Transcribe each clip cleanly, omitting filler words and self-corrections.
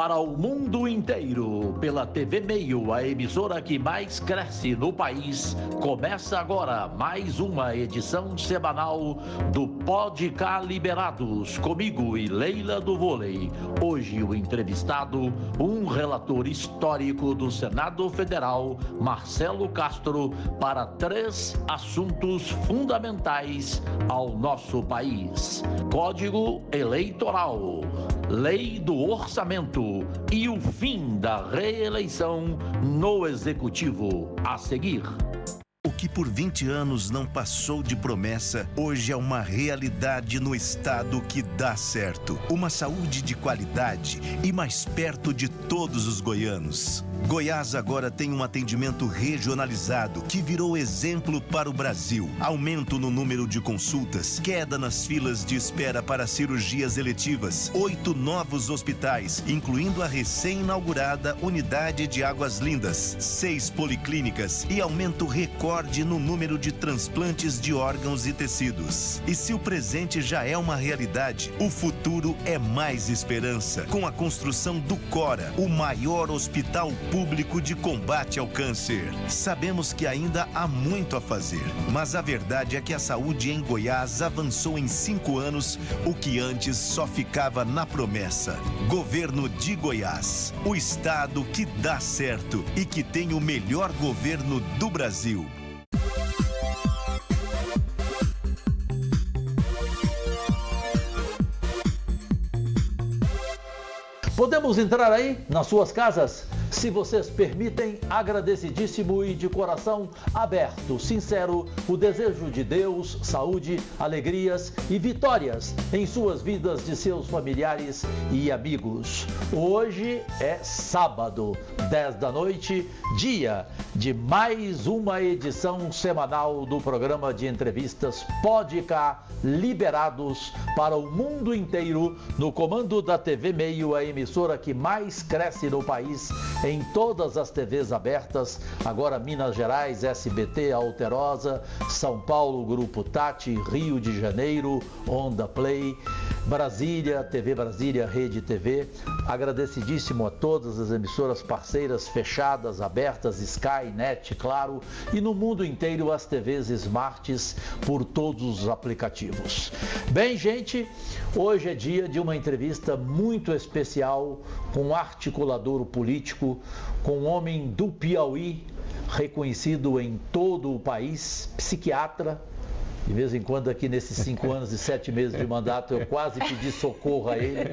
para o mundo inteiro, pela TV Meio, a emissora que mais cresce no país. Começa agora mais uma edição semanal do Pode Cá Liberados, comigo e Leila do Vôlei. Hoje o entrevistado, um relator histórico do Senado Federal, Marcelo Castro, para 3 assuntos fundamentais ao nosso país: Código Eleitoral, Lei do Orçamento e o fim da reeleição no Executivo. A seguir. O que por 20 anos não passou de promessa, hoje é uma realidade no estado que dá certo. Uma saúde de qualidade e mais perto de todos os goianos. Goiás agora tem um atendimento regionalizado que virou exemplo para o Brasil. Aumento no número de consultas, queda nas filas de espera para cirurgias eletivas, 8 novos hospitais, incluindo a recém-inaugurada Unidade de Águas Lindas, 6 policlínicas e aumento recorde no número de transplantes de órgãos e tecidos. E se o presente já é uma realidade, o futuro é mais esperança, com a construção do Cora, o maior hospital público de combate ao câncer. Sabemos que ainda há muito a fazer, mas a verdade é que a saúde em Goiás avançou em 5 anos, o que antes só ficava na promessa. Governo de Goiás, o estado que dá certo e que tem o melhor governo do Brasil. Podemos entrar aí nas suas casas? Se vocês permitem, agradecidíssimo e de coração aberto, sincero, o desejo de Deus, saúde, alegrias e vitórias em suas vidas de seus familiares e amigos. Hoje é sábado, 10 da noite, dia de mais uma edição semanal do programa de entrevistas Pode Cá Liberados para o mundo inteiro, no comando da TV Meio, a emissora que mais cresce no país, em todas as TVs abertas, agora Minas Gerais, SBT, Alterosa, São Paulo, Grupo Tati, Rio de Janeiro, Onda Play, Brasília, TV Brasília, Rede TV. Agradecidíssimo a todas as emissoras parceiras fechadas, abertas, Sky, Net, Claro, e no mundo inteiro as TVs Smarts por todos os aplicativos. Bem, gente, hoje é dia de uma entrevista muito especial com um articulador político, com um homem do Piauí, reconhecido em todo o país, psiquiatra. De vez em quando aqui nesses 5 anos e 7 meses de mandato eu quase pedi socorro a ele.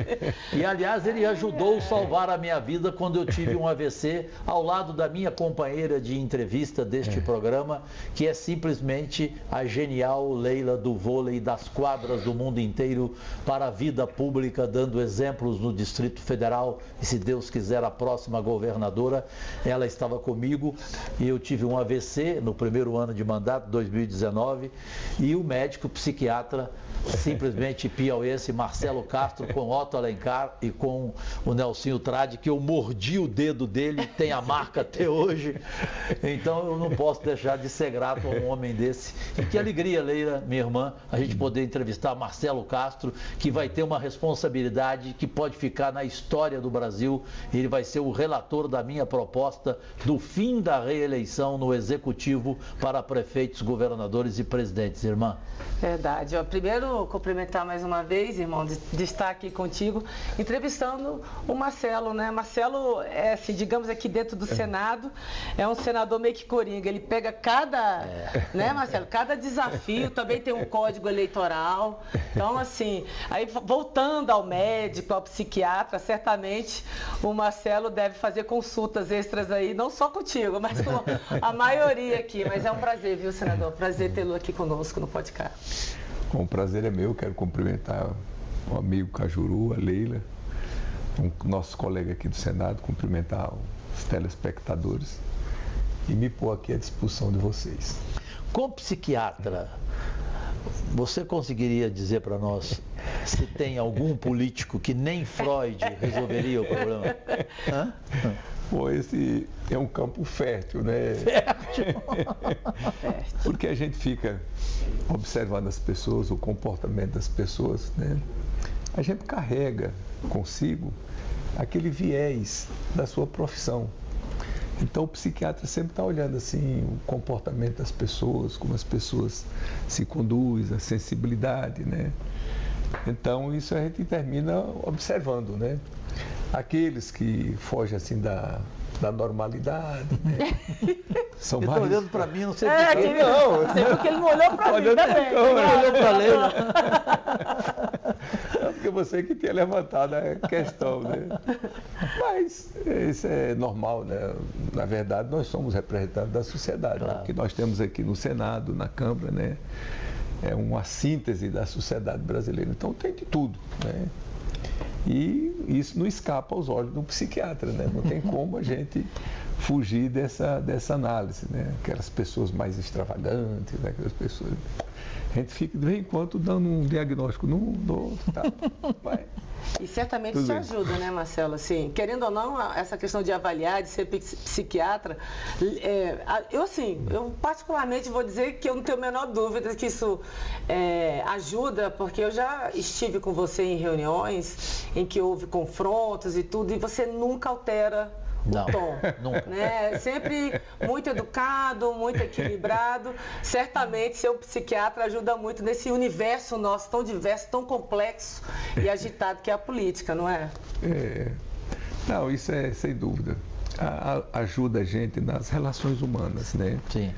E aliás ele ajudou a salvar a minha vida quando eu tive um AVC ao lado da minha companheira de entrevista deste programa, que é simplesmente a genial Leila do Vôlei, das quadras do mundo inteiro para a vida pública, dando exemplos no Distrito Federal e, se Deus quiser, a próxima governadora. Ela estava comigo e eu tive um AVC no primeiro ano de mandato, 2019, e o médico psiquiatra, simplesmente piauiense, Marcelo Castro, com Otto Alencar e com o Nelsinho Trade, que eu mordi o dedo dele, tem a marca até hoje. Então eu não posso deixar de ser grato a um homem desse. E que alegria, Leila, minha irmã, a gente poder entrevistar Marcelo Castro, que vai ter uma responsabilidade que pode ficar na história do Brasil. Ele vai ser o relator da minha proposta do fim da reeleição no Executivo para prefeitos, governadores e presidentes. Irmã. Verdade. Primeiro, cumprimentar mais uma vez, irmão, de estar aqui contigo, entrevistando o Marcelo, né? Marcelo é, assim, digamos aqui dentro do Senado, é um senador meio que coringa. Ele pega cada, né, Marcelo, cada desafio, também tem um código eleitoral. Então, assim, aí voltando ao médico, ao psiquiatra, certamente o Marcelo deve fazer consultas extras aí, não só contigo, mas com a maioria aqui. Mas é um prazer, viu, senador? Prazer tê-lo aqui conosco no Pode Cá. Bom, o prazer é meu. Quero cumprimentar o amigo Cajuru, a Leila, o nosso colega aqui do Senado, cumprimentar os telespectadores e me pôr aqui à disposição de vocês. Como psiquiatra, você conseguiria dizer para nós se tem algum político que nem Freud resolveria o problema? Hã? Pô, esse é um campo fértil, né? Fértil. Porque a gente fica observando as pessoas, o comportamento das pessoas, né? A gente carrega consigo aquele viés da sua profissão. Então o psiquiatra sempre está olhando assim o comportamento das pessoas, como as pessoas se conduzem, a sensibilidade, né? Então isso a gente termina observando, né? Aqueles que fogem assim da normalidade, né? São mais... olhando para mim, não sei por quê. Não sei porque ele não olhou para mim também. Não olhou para a Leila. É porque você que tinha levantado a questão, né? Mas isso é normal, né? Na verdade, nós somos representantes da sociedade, claro. Né? O que nós temos aqui no Senado, na Câmara, né? É uma síntese da sociedade brasileira. Então tem de tudo, né? E isso não escapa aos olhos do psiquiatra, né? Não tem como a gente fugir dessa análise, né? Aquelas pessoas mais extravagantes, né? Aquelas pessoas... A gente fica de vez em quando dando um diagnóstico no outro, tá? Vai. E certamente isso ajuda, né, Marcelo? Assim, querendo ou não, essa questão de avaliar, de ser psiquiatra, eu particularmente vou dizer que eu não tenho a menor dúvida que isso ajuda, porque eu já estive com você em reuniões em que houve confrontos e tudo, e você nunca altera o tom, nunca. Né? Sempre muito educado, muito equilibrado. Certamente ser um psiquiatra ajuda muito nesse universo nosso tão diverso, tão complexo e agitado que é a política, não é? Não, isso é sem dúvida. Ajuda a gente nas relações humanas, né? Sim.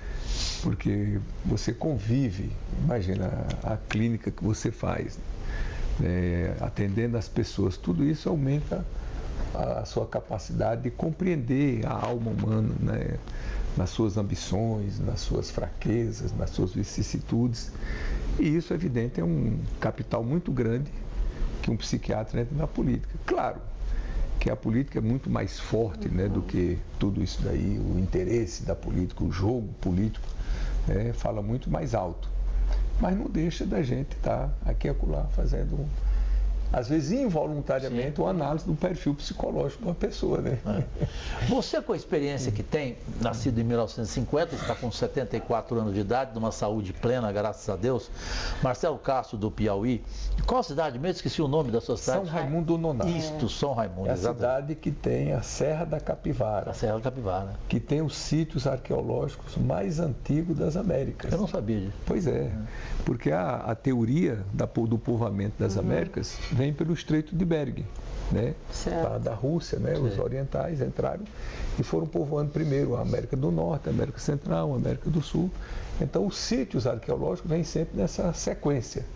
Porque você convive, imagina a clínica que você faz, né? Atendendo as pessoas, tudo isso aumenta a sua capacidade de compreender a alma humana, né? Nas suas ambições, nas suas fraquezas, nas suas vicissitudes. E isso, é evidente, é um capital muito grande que um psiquiatra entra na política. Claro que a política é muito mais forte, né, do que tudo isso daí, o interesse da política, o jogo político, fala muito mais alto. Mas não deixa da gente estar aqui e acolá fazendo às vezes involuntariamente, sim, uma análise do perfil psicológico de uma pessoa, né? Você, com a experiência que tem, nascido em 1950, está com 74 anos de idade, numa saúde plena, graças a Deus. Marcelo Castro, do Piauí. Qual cidade mesmo? Esqueci o nome da sua cidade. São Raimundo do Nonato. Isto, São Raimundo. É a cidade que tem a Serra da Capivara. A Serra da Capivara. Que tem os sítios arqueológicos mais antigos das Américas. Eu não sabia disso. Pois é, porque a teoria do povoamento das Américas vem pelo Estreito de Bering, né? Da Rússia, né? Os orientais entraram e foram povoando primeiro a América do Norte, a América Central, a América do Sul. Então os sítios arqueológicos vêm sempre nessa sequência.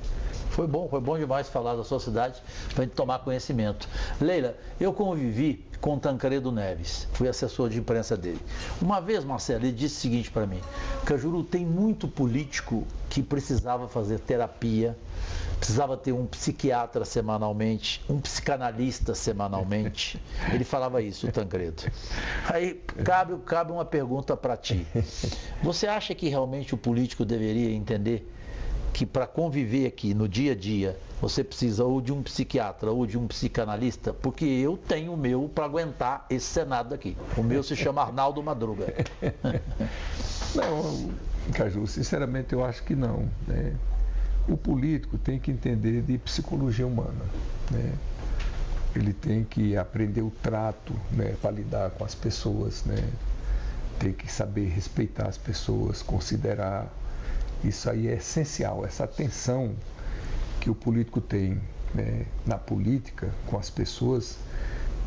Foi bom demais falar da sua cidade para a gente tomar conhecimento. Leila, eu convivi com Tancredo Neves, fui assessor de imprensa dele. Uma vez, Marcelo, ele disse o seguinte para mim: Cajuru, tem muito político que precisava fazer terapia, precisava ter um psiquiatra semanalmente, um psicanalista semanalmente. Ele falava isso, o Tancredo. Aí cabe uma pergunta para ti. Você acha que realmente o político deveria entender que para conviver aqui no dia a dia, você precisa ou de um psiquiatra ou de um psicanalista? Porque eu tenho o meu para aguentar esse Senado aqui. O meu se chama Arnaldo Madruga. Não, Caju, sinceramente eu acho que não, né? O político tem que entender de psicologia humana, né? Ele tem que aprender o trato, né, para lidar com as pessoas, né? Tem que saber respeitar as pessoas, considerar. Isso aí é essencial, essa atenção que o político tem, né, na política, com as pessoas,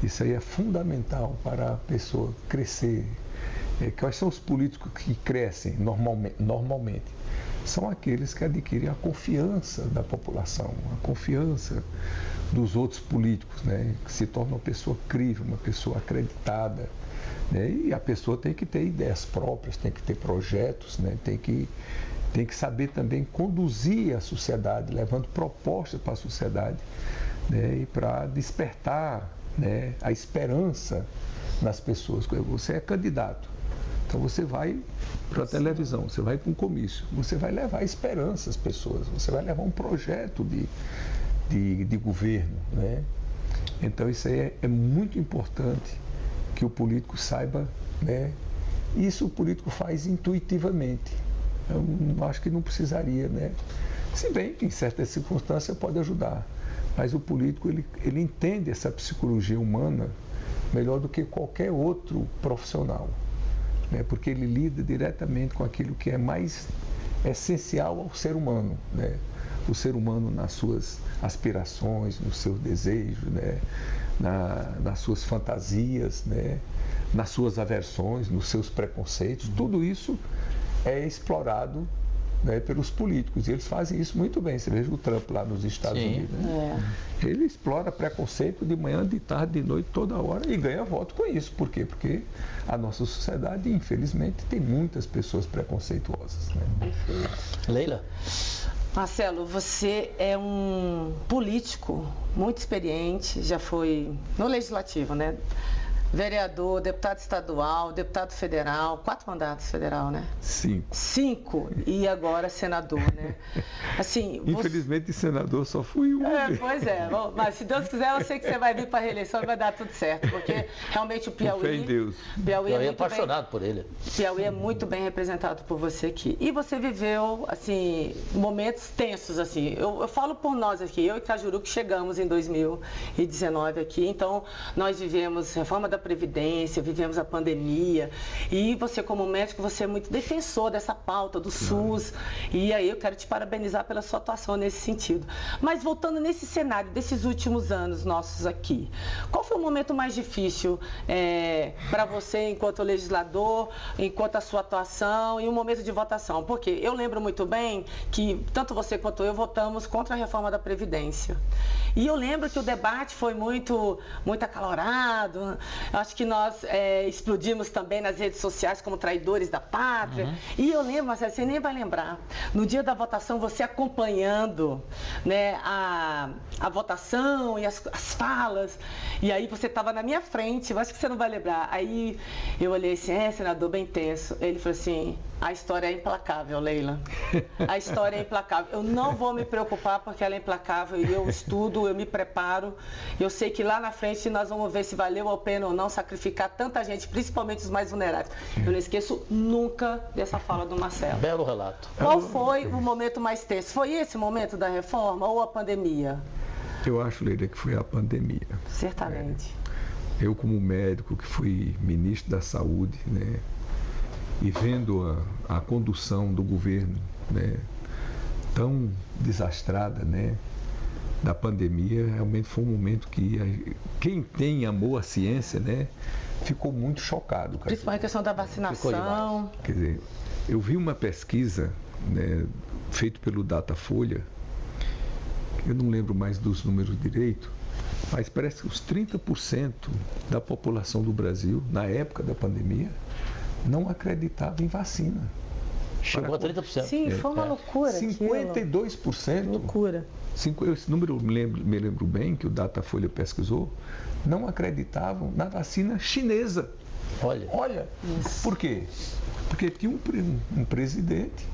isso aí é fundamental para a pessoa crescer. Quais são os políticos que crescem normalmente? São aqueles que adquirem a confiança da população, a confiança dos outros políticos, né, que se torna uma pessoa crível, uma pessoa acreditada, né, e a pessoa tem que ter ideias próprias, tem que ter projetos, né, tem que saber também conduzir a sociedade, levando propostas para a sociedade, né, e para despertar, né, a esperança nas pessoas. Você é candidato, então você vai para a televisão, você vai para um comício, você vai levar esperança às pessoas, você vai levar um projeto de governo, né? Então isso aí é muito importante que o político saiba, né? Isso o político faz intuitivamente. Eu acho que não precisaria, né? Se bem que em certas circunstâncias pode ajudar. mas o político ele entende essa psicologia humana melhor do que qualquer outro profissional, né? Porque ele lida diretamente com aquilo que é mais essencial ao ser humano, né? O ser humano nas suas aspirações, nos seus desejos, né? Nas suas fantasias, né? Nas suas aversões, nos seus preconceitos, tudo isso é explorado, né, pelos políticos, e eles fazem isso muito bem. Você veja o Trump lá nos Estados Unidos, né? Ele explora preconceito de manhã, de tarde, de noite, toda hora, e ganha voto com isso. Por quê? Porque a nossa sociedade, infelizmente, tem muitas pessoas preconceituosas, né? Leila? Marcelo, você é um político muito experiente, já foi no Legislativo, né? Vereador, deputado estadual, deputado federal, 4 mandatos federal, né? 5, e agora senador, né? Assim, infelizmente, senador só fui um. Pois é, mas se Deus quiser, eu sei que você vai vir para a reeleição e vai dar tudo certo, porque realmente o Piauí... Fé em Deus. Piauí é apaixonado por ele. Piauí é muito bem representado por você aqui. E você viveu, assim, momentos tensos, assim. Eu falo por nós aqui, eu e Cajuru, que chegamos em 2019 aqui, então nós vivemos reforma da Previdência, vivemos a pandemia, e você como médico, você é muito defensor dessa pauta do SUS, e aí eu quero te parabenizar pela sua atuação nesse sentido. Mas voltando nesse cenário desses últimos anos nossos aqui, qual foi o momento mais difícil para você enquanto legislador, enquanto a sua atuação e o momento de votação? Porque eu lembro muito bem que tanto você quanto eu votamos contra a reforma da Previdência. E eu lembro que o debate foi muito acalorado. Acho que nós explodimos também nas redes sociais como traidores da pátria. E eu lembro, Marcelo, você nem vai lembrar, no dia da votação, você acompanhando, né, a votação e as falas, e aí você estava na minha frente, eu acho que você não vai lembrar. Aí eu olhei assim, senador, bem tenso. Ele falou assim, a história é implacável, Leila. A história é implacável. Eu não vou me preocupar porque ela é implacável, e eu estudo, eu me preparo. Eu sei que lá na frente nós vamos ver se valeu a pena ou não sacrificar tanta gente, principalmente os mais vulneráveis. Eu não esqueço nunca dessa fala do Marcelo. Belo relato. Qual foi o momento mais tenso? Foi esse momento da reforma ou a pandemia? Eu acho, Leila, que foi a pandemia. Certamente. Eu, como médico, que fui ministro da Saúde, né, e vendo a condução do governo, né, tão desastrada, né, da pandemia, realmente foi um momento que quem tem amor à ciência, né, ficou muito chocado. Principalmente a questão da vacinação. Quer dizer, eu vi uma pesquisa, né, feita pelo Datafolha, eu não lembro mais dos números direito, mas parece que os 30% da população do Brasil, na época da pandemia, não acreditava em vacina. Chegou a 30%. Sim, foi uma loucura. 52%. Loucura. Esse número eu me lembro bem, que o Datafolha pesquisou, não acreditavam na vacina chinesa. Olha. Por quê? Porque tinha um presidente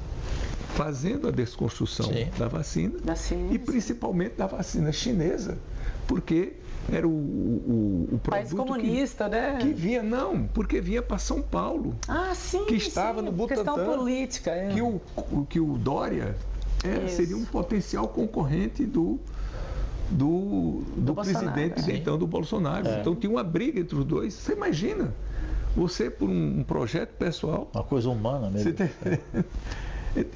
fazendo a desconstrução da vacina, e principalmente da vacina chinesa, porque era o produto país comunista, né? Que vinha, porque vinha para São Paulo. Sim. Que estava no Butantan. Questão política. Que o Dória seria um potencial concorrente do presidente então do Bolsonaro. Então tinha uma briga entre os dois. Você imagina, você por um projeto pessoal. Uma coisa humana mesmo.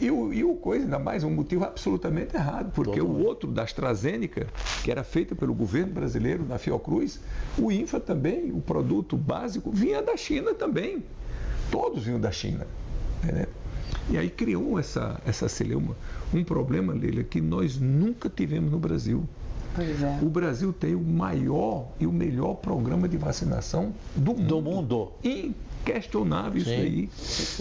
E o coisa, ainda mais, um motivo absolutamente errado, porque o outro, da AstraZeneca, que era feita pelo governo brasileiro, da Fiocruz, o Infa também, o produto básico, vinha da China também. Todos vinham da China. Né? E aí criou essa celeuma, um problema, Leila, que nós nunca tivemos no Brasil. Pois é. O Brasil tem o maior e o melhor programa de vacinação do mundo. Inquestionável isso aí.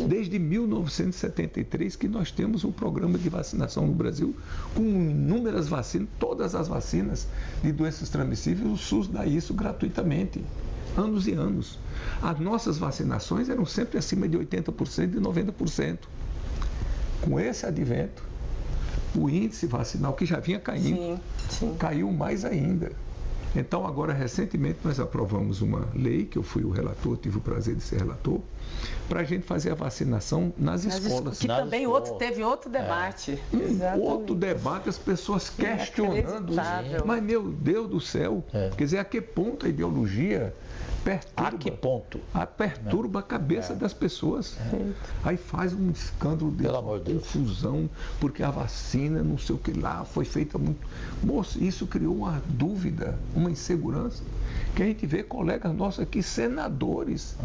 Desde 1973 que nós temos um programa de vacinação no Brasil com inúmeras vacinas, todas as vacinas de doenças transmissíveis, o SUS dá isso gratuitamente. Anos e anos. As nossas vacinações eram sempre acima de 80% e 90%. Com esse advento, o índice vacinal, que já vinha caindo, caiu mais ainda. Então, agora, recentemente, nós aprovamos uma lei, que eu fui o relator, tive o prazer de ser relator, para a gente fazer a vacinação nas escolas. Que também teve outro debate. Outro debate, as pessoas questionando. Mas, meu Deus do céu, quer dizer, a que ponto a ideologia perturba? A que ponto? Perturba a cabeça das pessoas. Aí faz um escândalo de confusão, porque a vacina, não sei o que lá, foi feita muito... Moço, isso criou uma dúvida, uma insegurança, que a gente vê colegas nossos aqui, senadores,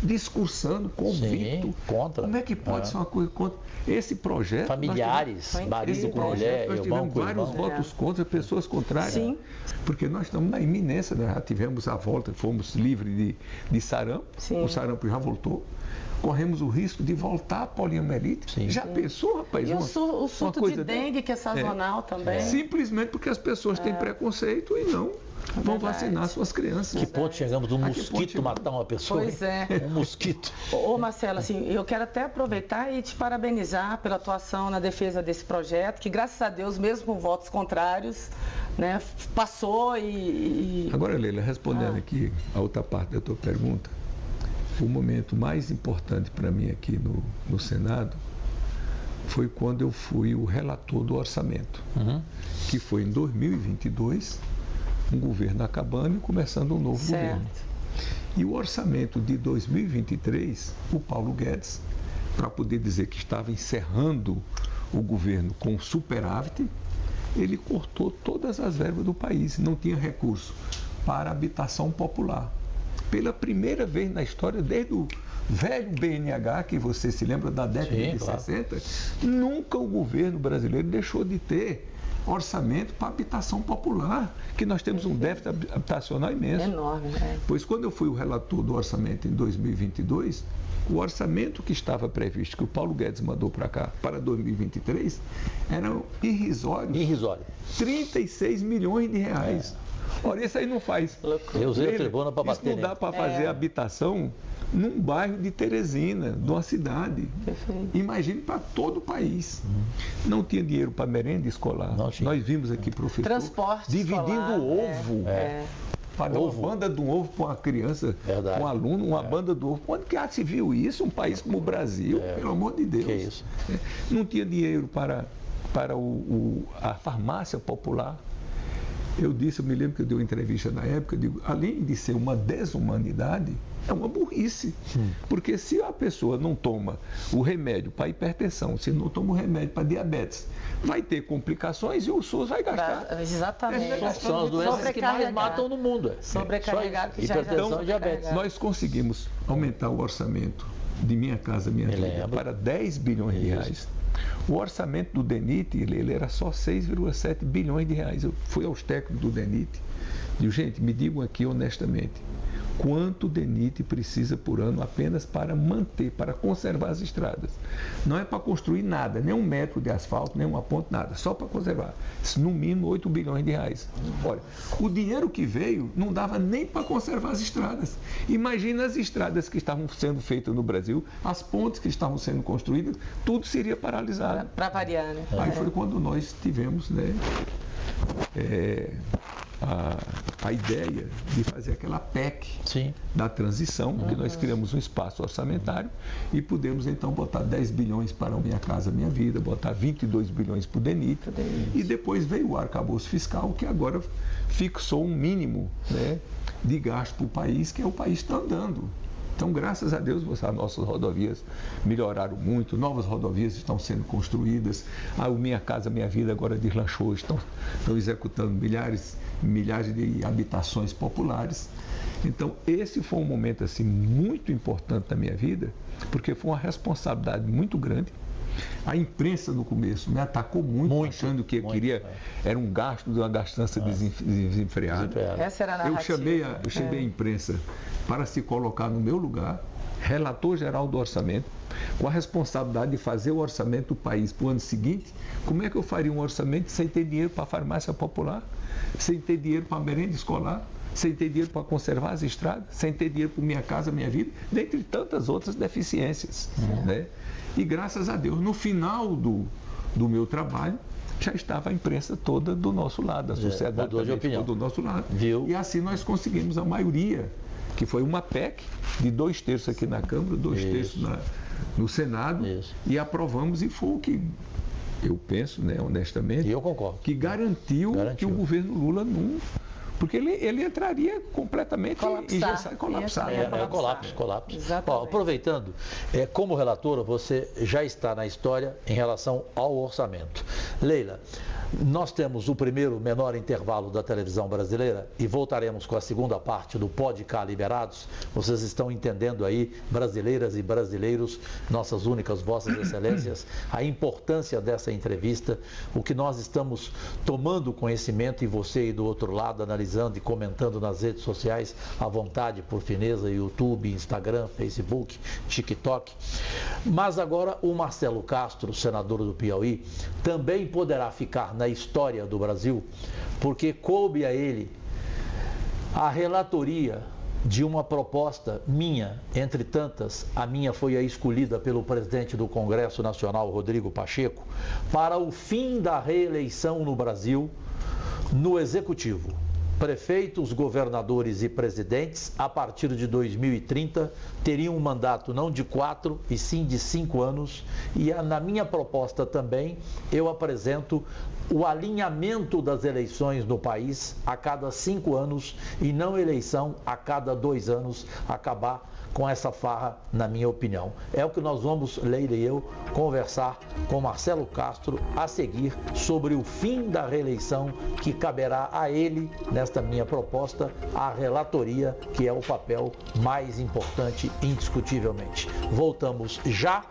discursando, convicto. Contra. Como é que pode ser uma coisa contra? Esse projeto... Familiares, marido com mulher, irmão com irmão. Vários votos contra, pessoas contrárias. Sim. Porque nós estamos na iminência, né? Já tivemos a volta, fomos livres de sarampo, o sarampo já voltou. Corremos o risco de voltar à poliomielite. Já pensou, rapaz? E o surto de dengue, que é sazonal também. Simplesmente porque as pessoas têm preconceito e não vão vacinar suas crianças. Que ponto chegamos de um mosquito matar uma pessoa? Pois é. Um mosquito. Ô Marcelo, assim, eu quero até aproveitar e te parabenizar pela atuação na defesa desse projeto, que graças a Deus, mesmo com votos contrários, né, passou e... Agora, Leila, respondendo aqui a outra parte da tua pergunta, o momento mais importante para mim aqui no Senado foi quando eu fui o relator do orçamento, que foi em 2022, um governo acabando e começando um novo governo. E o orçamento de 2023, o Paulo Guedes, para poder dizer que estava encerrando o governo com superávit, ele cortou todas as verbas do país, não tinha recurso para habitação popular. Pela primeira vez na história, desde o velho BNH, que você se lembra da década de 60, nunca o governo brasileiro deixou de ter orçamento para habitação popular, que nós temos um déficit habitacional imenso. Enorme, né? Pois quando eu fui o relator do orçamento em 2022, o orçamento que estava previsto, que o Paulo Guedes mandou para cá, para 2023, era irrisório. 36 milhões de reais. Ora, isso aí não faz. Eu usei a tribuna para bater. Isso não dá para fazer habitação num bairro de Teresina, de uma cidade. Perfeito. Imagine para todo o país. Não tinha dinheiro para merenda escolar. Nós vimos aqui, professor, transporte dividindo escolar, ovo. Pagar uma banda de um ovo para uma criança, um aluno, uma banda de ovo. Onde que se viu isso? Um país como o Brasil, pelo amor de Deus. Que é isso? Não tinha dinheiro para a farmácia popular. Eu me lembro que eu dei uma entrevista na época, eu digo, além de ser uma desumanidade, é uma burrice. Porque se a pessoa não toma o remédio para hipertensão, se não toma o remédio para diabetes, vai ter complicações e o SUS vai gastar. Exatamente. São as doenças que mais matam no mundo. Sobrecarregado, que já hipertensão e diabetes. Nós conseguimos aumentar o orçamento de Minha Casa Minha Vida para 10 bilhões de reais. O orçamento do DENIT, ele era só 6,7 bilhões de reais. Eu fui aos técnicos do DENIT e digo, gente, me digam aqui honestamente, quanto o DENIT precisa por ano apenas para manter, para conservar as estradas. Não é para construir nada, nem um metro de asfalto, nem uma ponte, nada, só para conservar. Isso, no mínimo 8 bilhões de reais. Olha, o dinheiro que veio não dava nem para conservar as estradas. Imagina as estradas que estavam sendo feitas no Brasil, as pontes que estavam sendo construídas, tudo seria paralisado. Para variar, né? Aí foi quando nós tivemos, né, a ideia de fazer aquela PEC da transição, que nós criamos um espaço orçamentário e pudemos então botar 10 bilhões para o Minha Casa Minha Vida, botar 22 bilhões para o DENIT e depois veio o arcabouço fiscal, que agora fixou um mínimo, né, de gasto para o país, que é o país está andando. Então, graças a Deus, as nossas rodovias melhoraram muito, novas rodovias estão sendo construídas, o Minha Casa Minha Vida agora deslanchou, estão executando milhares de habitações populares. Então, esse foi um momento assim, muito importante da minha vida, porque foi uma responsabilidade muito grande. A imprensa no começo me atacou muito achando que era um gasto de uma gastança desenfreada. Essa era a narrativa. Eu chamei a imprensa para se colocar no meu lugar, relator geral do orçamento, com a responsabilidade de fazer o orçamento do país para o ano seguinte. Como é que eu faria um orçamento sem ter dinheiro para a farmácia popular, sem ter dinheiro para a merenda escolar, sem ter dinheiro para conservar as estradas, sem ter dinheiro para Minha Casa Minha Vida, dentre tantas outras deficiências, né? E graças a Deus, no final do meu trabalho, já estava a imprensa toda do nosso lado, a sociedade toda do nosso lado. Viu? E assim nós conseguimos a maioria, que foi uma PEC de 2/3 aqui na Câmara, 2/3 no Senado, e aprovamos, e foi o que eu penso, né, honestamente, e eu concordo, que garantiu que o governo Lula não... Porque ele entraria completamente colapsado. Colapso. Bom, aproveitando, como relatora, você já está na história em relação ao orçamento. Leila, nós temos o primeiro menor intervalo da televisão brasileira e voltaremos com a segunda parte do Podcast Liberados. Vocês estão entendendo aí, brasileiras e brasileiros, nossas únicas vossas excelências, a importância dessa entrevista, o que nós estamos tomando conhecimento, e você aí do outro lado analisando e comentando nas redes sociais à vontade, por fineza, YouTube, Instagram, Facebook, TikTok. Mas agora o Marcelo Castro, senador do Piauí, também poderá ficar na história do Brasil, porque coube a ele a relatoria de uma proposta minha, entre tantas, a minha foi a escolhida pelo presidente do Congresso Nacional, Rodrigo Pacheco, para o fim da reeleição no Brasil no Executivo. Prefeitos, governadores e presidentes, a partir de 2030, teriam um mandato não de 4, e sim de 5 anos. E na minha proposta também, eu apresento o alinhamento das eleições no país a cada 5 anos e não eleição a cada 2 anos, acabar com essa farra, na minha opinião. É o que nós vamos, Leila e eu, conversar com Marcelo Castro a seguir sobre o fim da reeleição, que caberá a ele, nesta minha proposta, a relatoria, que é o papel mais importante, indiscutivelmente. Voltamos já.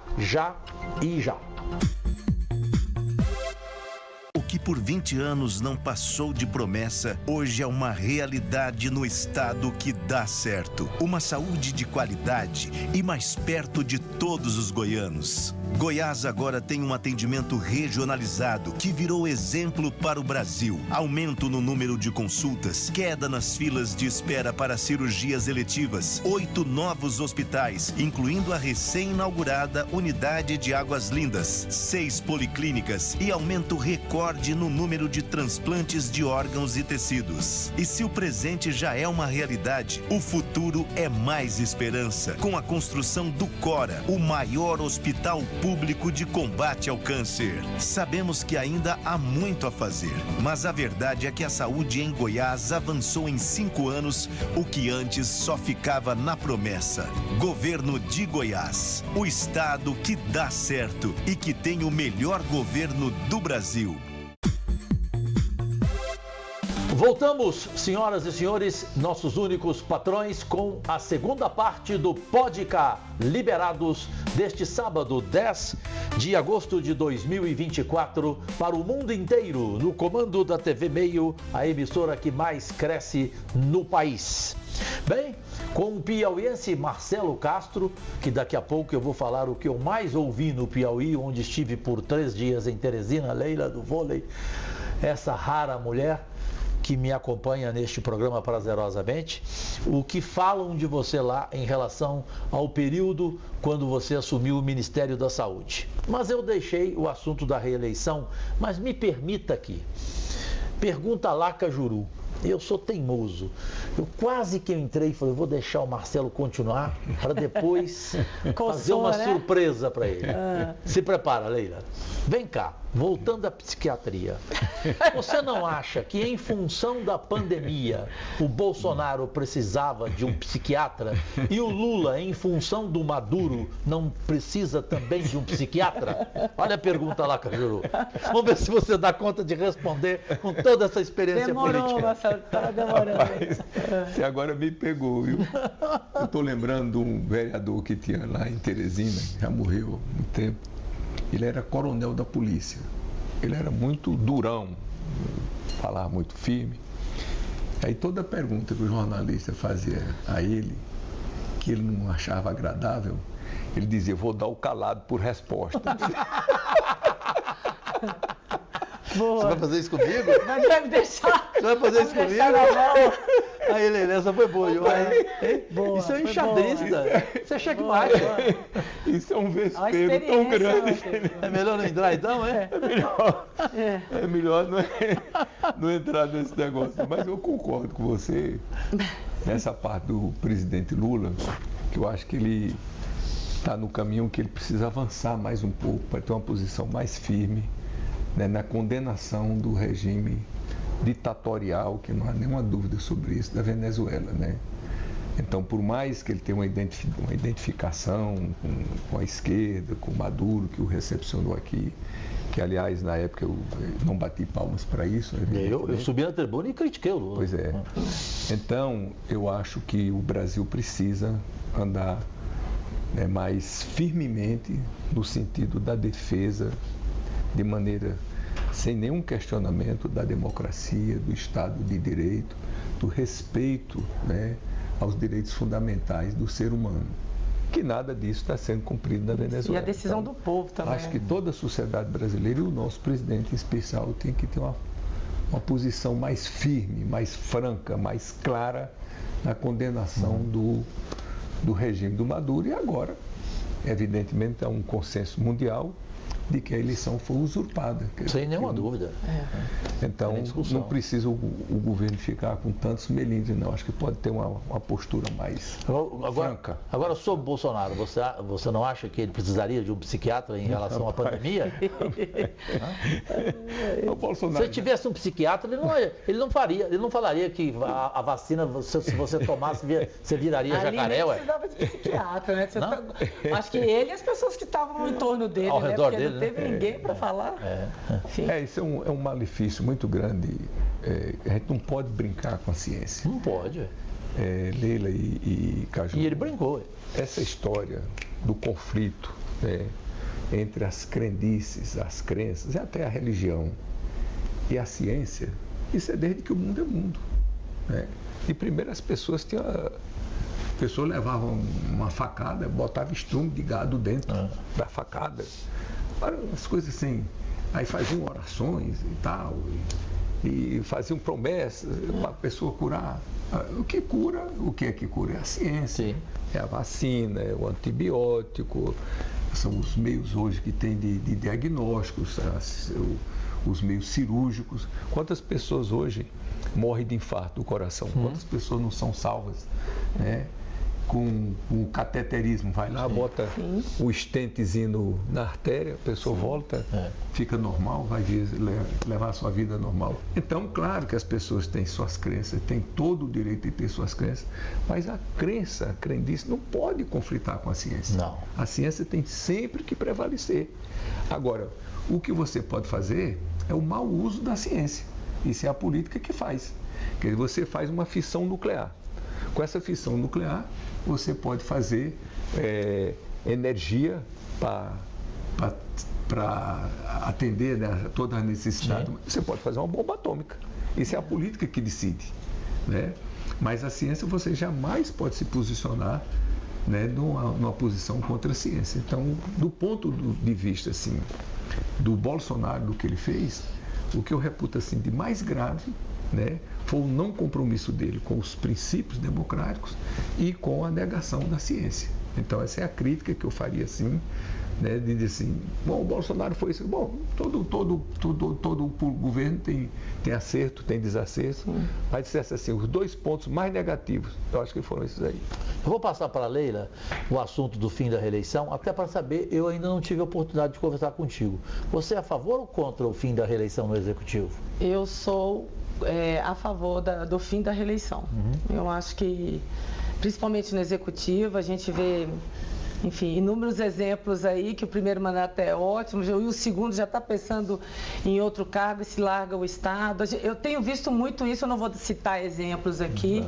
O que por 20 anos não passou de promessa, hoje é uma realidade no estado que dá certo. Uma saúde de qualidade e mais perto de todos os goianos. Goiás agora tem um atendimento regionalizado que virou exemplo para o Brasil. Aumento no número de consultas, queda nas filas de espera para cirurgias eletivas, 8 novos hospitais, incluindo a recém-inaugurada Unidade de Águas Lindas, 6 policlínicas e aumento recorde no número de transplantes de órgãos e tecidos. E se o presente já é uma realidade, o futuro é mais esperança, com a construção do Cora, o maior hospital público de combate ao câncer. Sabemos que ainda há muito a fazer, mas a verdade é que a saúde em Goiás avançou em 5 anos, o que antes só ficava na promessa. Governo de Goiás, o estado que dá certo e que tem o melhor governo do Brasil. Voltamos, senhoras e senhores, nossos únicos patrões, com a segunda parte do Podcast Liberados deste sábado, 10 de agosto de 2024, para o mundo inteiro, no comando da TV Meio, a emissora que mais cresce no país. Bem, com o piauiense Marcelo Castro, que daqui a pouco eu vou falar o que eu mais ouvi no Piauí, onde estive por 3 dias em Teresina, Leila do vôlei, essa rara mulher que me acompanha neste programa prazerosamente, o que falam de você lá em relação ao período quando você assumiu o Ministério da Saúde. Mas eu deixei o assunto da reeleição, mas me permita aqui. Pergunta lá, Cajuru. Eu sou teimoso. Eu quase que entrei e falei, vou deixar o Marcelo continuar para depois fazer uma surpresa para ele. Se prepara, Leila. Vem cá, voltando à psiquiatria. Você não acha que em função da pandemia o Bolsonaro precisava de um psiquiatra e o Lula, em função do Maduro, não precisa também de um psiquiatra? Olha a pergunta lá, Cajuru. Vamos ver se você dá conta de responder com toda essa experiência política. Marcelo, estava demorando. Você agora me pegou, viu? Eu estou lembrando de um vereador que tinha lá em Teresina, já morreu há muito tempo. Ele era coronel da polícia. Ele era muito durão, falava muito firme. Aí toda pergunta que o jornalista fazia a ele, que ele não achava agradável, ele dizia, vou dar o calado por resposta. Boa. Você vai fazer isso comigo? Não vai me deixar. Você vai fazer isso comigo? Aí, Leila, essa foi boa. Boa, isso é foi enxadrista. Isso é checkmate. Isso é um vespeiro tão grande. É melhor não entrar, então, é? É melhor não entrar nesse negócio. Mas eu concordo com você nessa parte do presidente Lula, que eu acho que ele está no caminho que ele precisa avançar mais um pouco para ter uma posição mais firme, né, na condenação do regime ditatorial, que não há nenhuma dúvida sobre isso, da Venezuela, né? Então, por mais que ele tenha uma identificação com a esquerda, com Maduro, que o recepcionou aqui, que, aliás, na época eu não bati palmas para isso. Eu subi na tribuna e critiquei o Lula. Pois é. Então, eu acho que o Brasil precisa andar, né, mais firmemente no sentido da defesa, de maneira sem nenhum questionamento, da democracia, do Estado de Direito, do respeito, né, aos direitos fundamentais do ser humano. Que nada disso está sendo cumprido na Venezuela. E a decisão então, do povo também. Acho que toda a sociedade brasileira e o nosso presidente em especial tem que ter uma posição mais firme, mais franca, mais clara na condenação do regime do Maduro. E agora, evidentemente, há um consenso mundial de que a eleição foi usurpada. Sem nenhuma dúvida. Então, não precisa o governo ficar com tantos melindres, não. Acho que pode ter uma postura mais franca. Agora, sobre Bolsonaro, você não acha que ele precisaria de um psiquiatra em relação à pandemia? O Bolsonaro, se tivesse um psiquiatra, ele não falaria que a vacina, se você tomasse, você viraria jacaré. Não precisava de psiquiatra, né? Acho que ele e as pessoas que estavam em torno dele, ao redor dele, não teve ninguém para falar. Isso é um malefício muito grande. A gente não pode brincar com a ciência. Não pode. Leila e Caju. E ele brincou. Essa história do conflito entre as crendices, as crenças e até a religião e a ciência, isso é desde que o mundo é mundo. Né? E primeiro as pessoas levavam uma facada, botavam estrume de gado dentro da facada. As coisas assim, aí faziam orações e tal, e faziam promessas para a pessoa curar. O que é que cura? É a ciência, Sim. É a vacina, é o antibiótico, são os meios hoje que tem de diagnósticos, os meios cirúrgicos. Quantas pessoas hoje morrem de infarto do coração? Quantas pessoas não são salvas, né? Com o cateterismo, vai lá, bota o stentezinho na artéria, a pessoa volta, fica normal, vai levar a sua vida normal. Então, claro que as pessoas têm suas crenças, têm todo o direito de ter suas crenças, mas a crendice não pode conflitar com a ciência. Não. A ciência tem sempre que prevalecer. Agora, o que você pode fazer é o mau uso da ciência. Isso é a política que faz. Quer dizer, você faz uma fissão nuclear. Com essa fissão nuclear, você pode fazer energia para atender, né, toda a necessidade. Sim. Você pode fazer uma bomba atômica. Isso é a política que decide. Né? Mas a ciência, você jamais pode se posicionar, né, numa posição contra a ciência. Então, do ponto de vista assim, do Bolsonaro, do que ele fez, o que eu reputo assim, de mais grave, né, foi o não compromisso dele com os princípios democráticos e com a negação da ciência. Então, essa é a crítica que eu faria, assim, né, de dizer assim, bom, o Bolsonaro foi isso. Bom, todo governo tem acerto, tem desacerto, mas dissesse assim, os dois pontos mais negativos, eu acho que foram esses aí. Eu vou passar para a Leila o assunto do fim da reeleição, até para saber, eu ainda não tive a oportunidade de conversar contigo. Você é a favor ou contra o fim da reeleição no Executivo? Eu sou a favor do fim da reeleição. Eu acho que, principalmente no Executivo, a gente vê, enfim, inúmeros exemplos aí que o primeiro mandato é ótimo e o segundo já está pensando em outro cargo e se larga o Estado. Eu tenho visto muito isso, eu não vou citar exemplos aqui,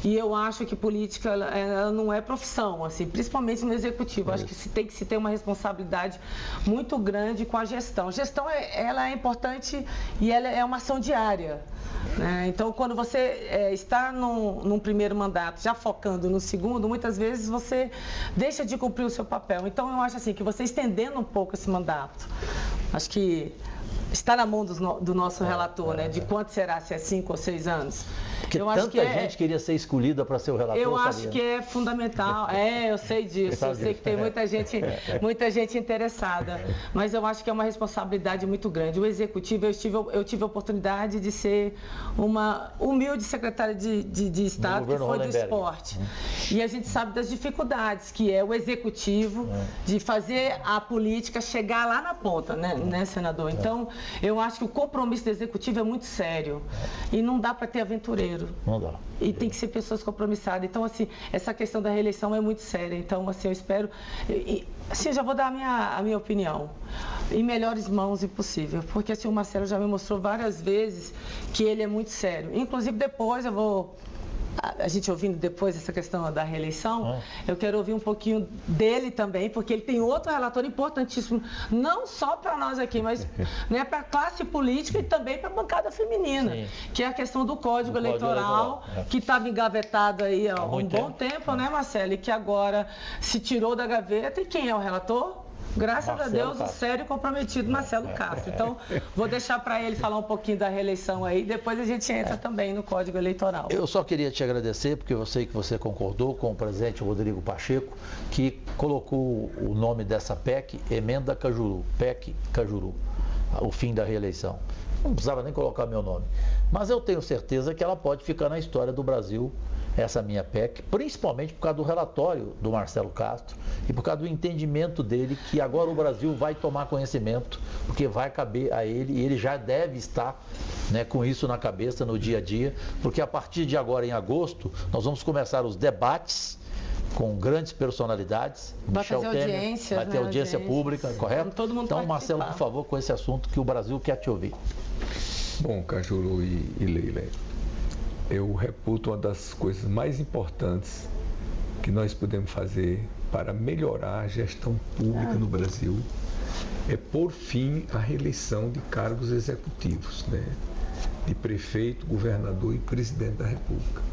e eu acho que política ela não é profissão, assim, principalmente no Executivo. Acho que tem que se ter uma responsabilidade muito grande com a gestão. A gestão ela é importante e ela é uma ação diária. Então, quando você está num primeiro mandato, já focando no segundo, muitas vezes você deixa de cumprir o seu papel. Então, eu acho assim, que você estendendo um pouco esse mandato, acho que está na mão do nosso relator, né? De quanto será, se é 5 ou 6 anos. Porque tanta gente queria ser escolhida para ser o relator. Eu acho que é fundamental. Eu sei disso. Eu sei que tem muita gente interessada. Mas eu acho que é uma responsabilidade muito grande. O executivo, eu tive a oportunidade de ser uma humilde secretária de Estado que foi do esporte. E a gente sabe das dificuldades que é o executivo de fazer a política chegar lá na ponta, né, senador? Então, eu acho que o compromisso do executivo é muito sério. E não dá para ter aventureiro. Não dá. E tem que ser pessoas compromissadas. Então, assim, essa questão da reeleição é muito séria. Então, assim, eu espero... Assim, eu já vou dar a minha opinião. Em melhores mãos, impossível. Porque, assim, o Marcelo já me mostrou várias vezes que ele é muito sério. Inclusive, depois eu vou... A gente ouvindo depois essa questão da reeleição, eu quero ouvir um pouquinho dele também, porque ele tem outro relator importantíssimo, não só para nós aqui, mas para a classe política e também para a bancada feminina, que é a questão do Código Eleitoral, que estava engavetado aí há um bom tempo, né, Marcelo? E que agora se tirou da gaveta. E quem é o relator? Graças a Deus, o sério e comprometido Marcelo Castro. Então, vou deixar para ele falar um pouquinho da reeleição aí, depois a gente entra também no Código Eleitoral. Eu só queria te agradecer, porque eu sei que você concordou com o presidente Rodrigo Pacheco, que colocou o nome dessa PEC, Emenda Cajuru, PEC Cajuru, o fim da reeleição. Não precisava nem colocar meu nome. Mas eu tenho certeza que ela pode ficar na história do Brasil, essa minha PEC, principalmente por causa do relatório do Marcelo Castro e por causa do entendimento dele que agora o Brasil vai tomar conhecimento, porque vai caber a ele e ele já deve estar com isso na cabeça no dia a dia, porque a partir de agora, em agosto, nós vamos começar os debates com grandes personalidades. Vai fazer audiência, vai ter audiência pública, correto? Todo mundo então, Marcelo, por favor, com esse assunto que o Brasil quer te ouvir. Bom, Cajuru e Leila, eu reputo uma das coisas mais importantes que nós podemos fazer para melhorar a gestão pública no Brasil é pôr fim à reeleição de cargos executivos, de prefeito, governador e presidente da República.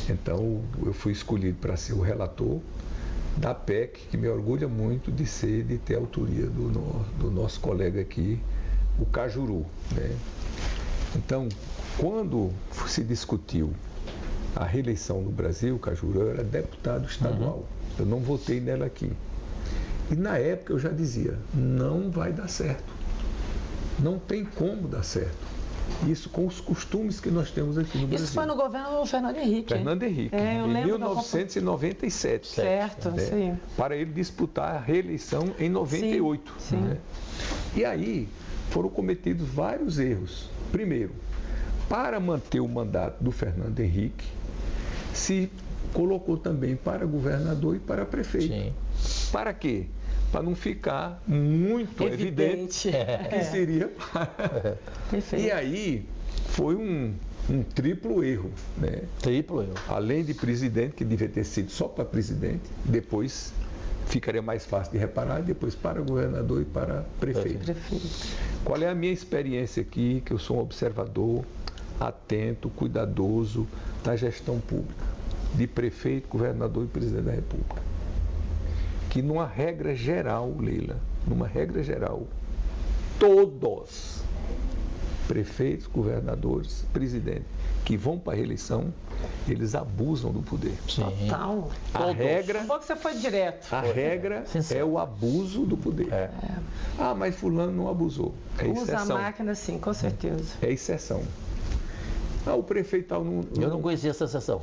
Então, eu fui escolhido para ser o relator da PEC, que me orgulha muito de ter a autoria do nosso colega aqui, o Cajuru. Então, quando se discutiu a reeleição no Brasil, Cajuru, eu era deputado estadual. Eu não votei nela aqui. E na época eu já dizia, não vai dar certo. Não tem como dar certo. Isso com os costumes que nós temos aqui no Brasil. Isso foi no governo Fernando Henrique. Fernando Henrique, em 1997. Certo, sim. Para ele disputar a reeleição em 98. Sim. E aí foram cometidos vários erros. Primeiro, para manter o mandato do Fernando Henrique, se colocou também para governador e para prefeito. Sim. Para quê? Para não ficar muito evidente que seria. E aí foi um triplo erro. Triplo erro. Além de presidente, que devia ter sido só para presidente, depois ficaria mais fácil de reparar, depois para governador e para prefeito. Qual é a minha experiência aqui, que eu sou um observador atento, cuidadoso da gestão pública, de prefeito, governador e presidente da República? Que numa regra geral, Leila, todos, prefeitos, governadores, presidentes, que vão para a reeleição, eles abusam do poder. Total. A regra... Bom que você foi direto. A regra é o abuso do poder. Ah, mas fulano não abusou. É exceção. Usa a máquina, sim, com certeza. É exceção. O prefeito tal não... Eu não conhecia essa exceção.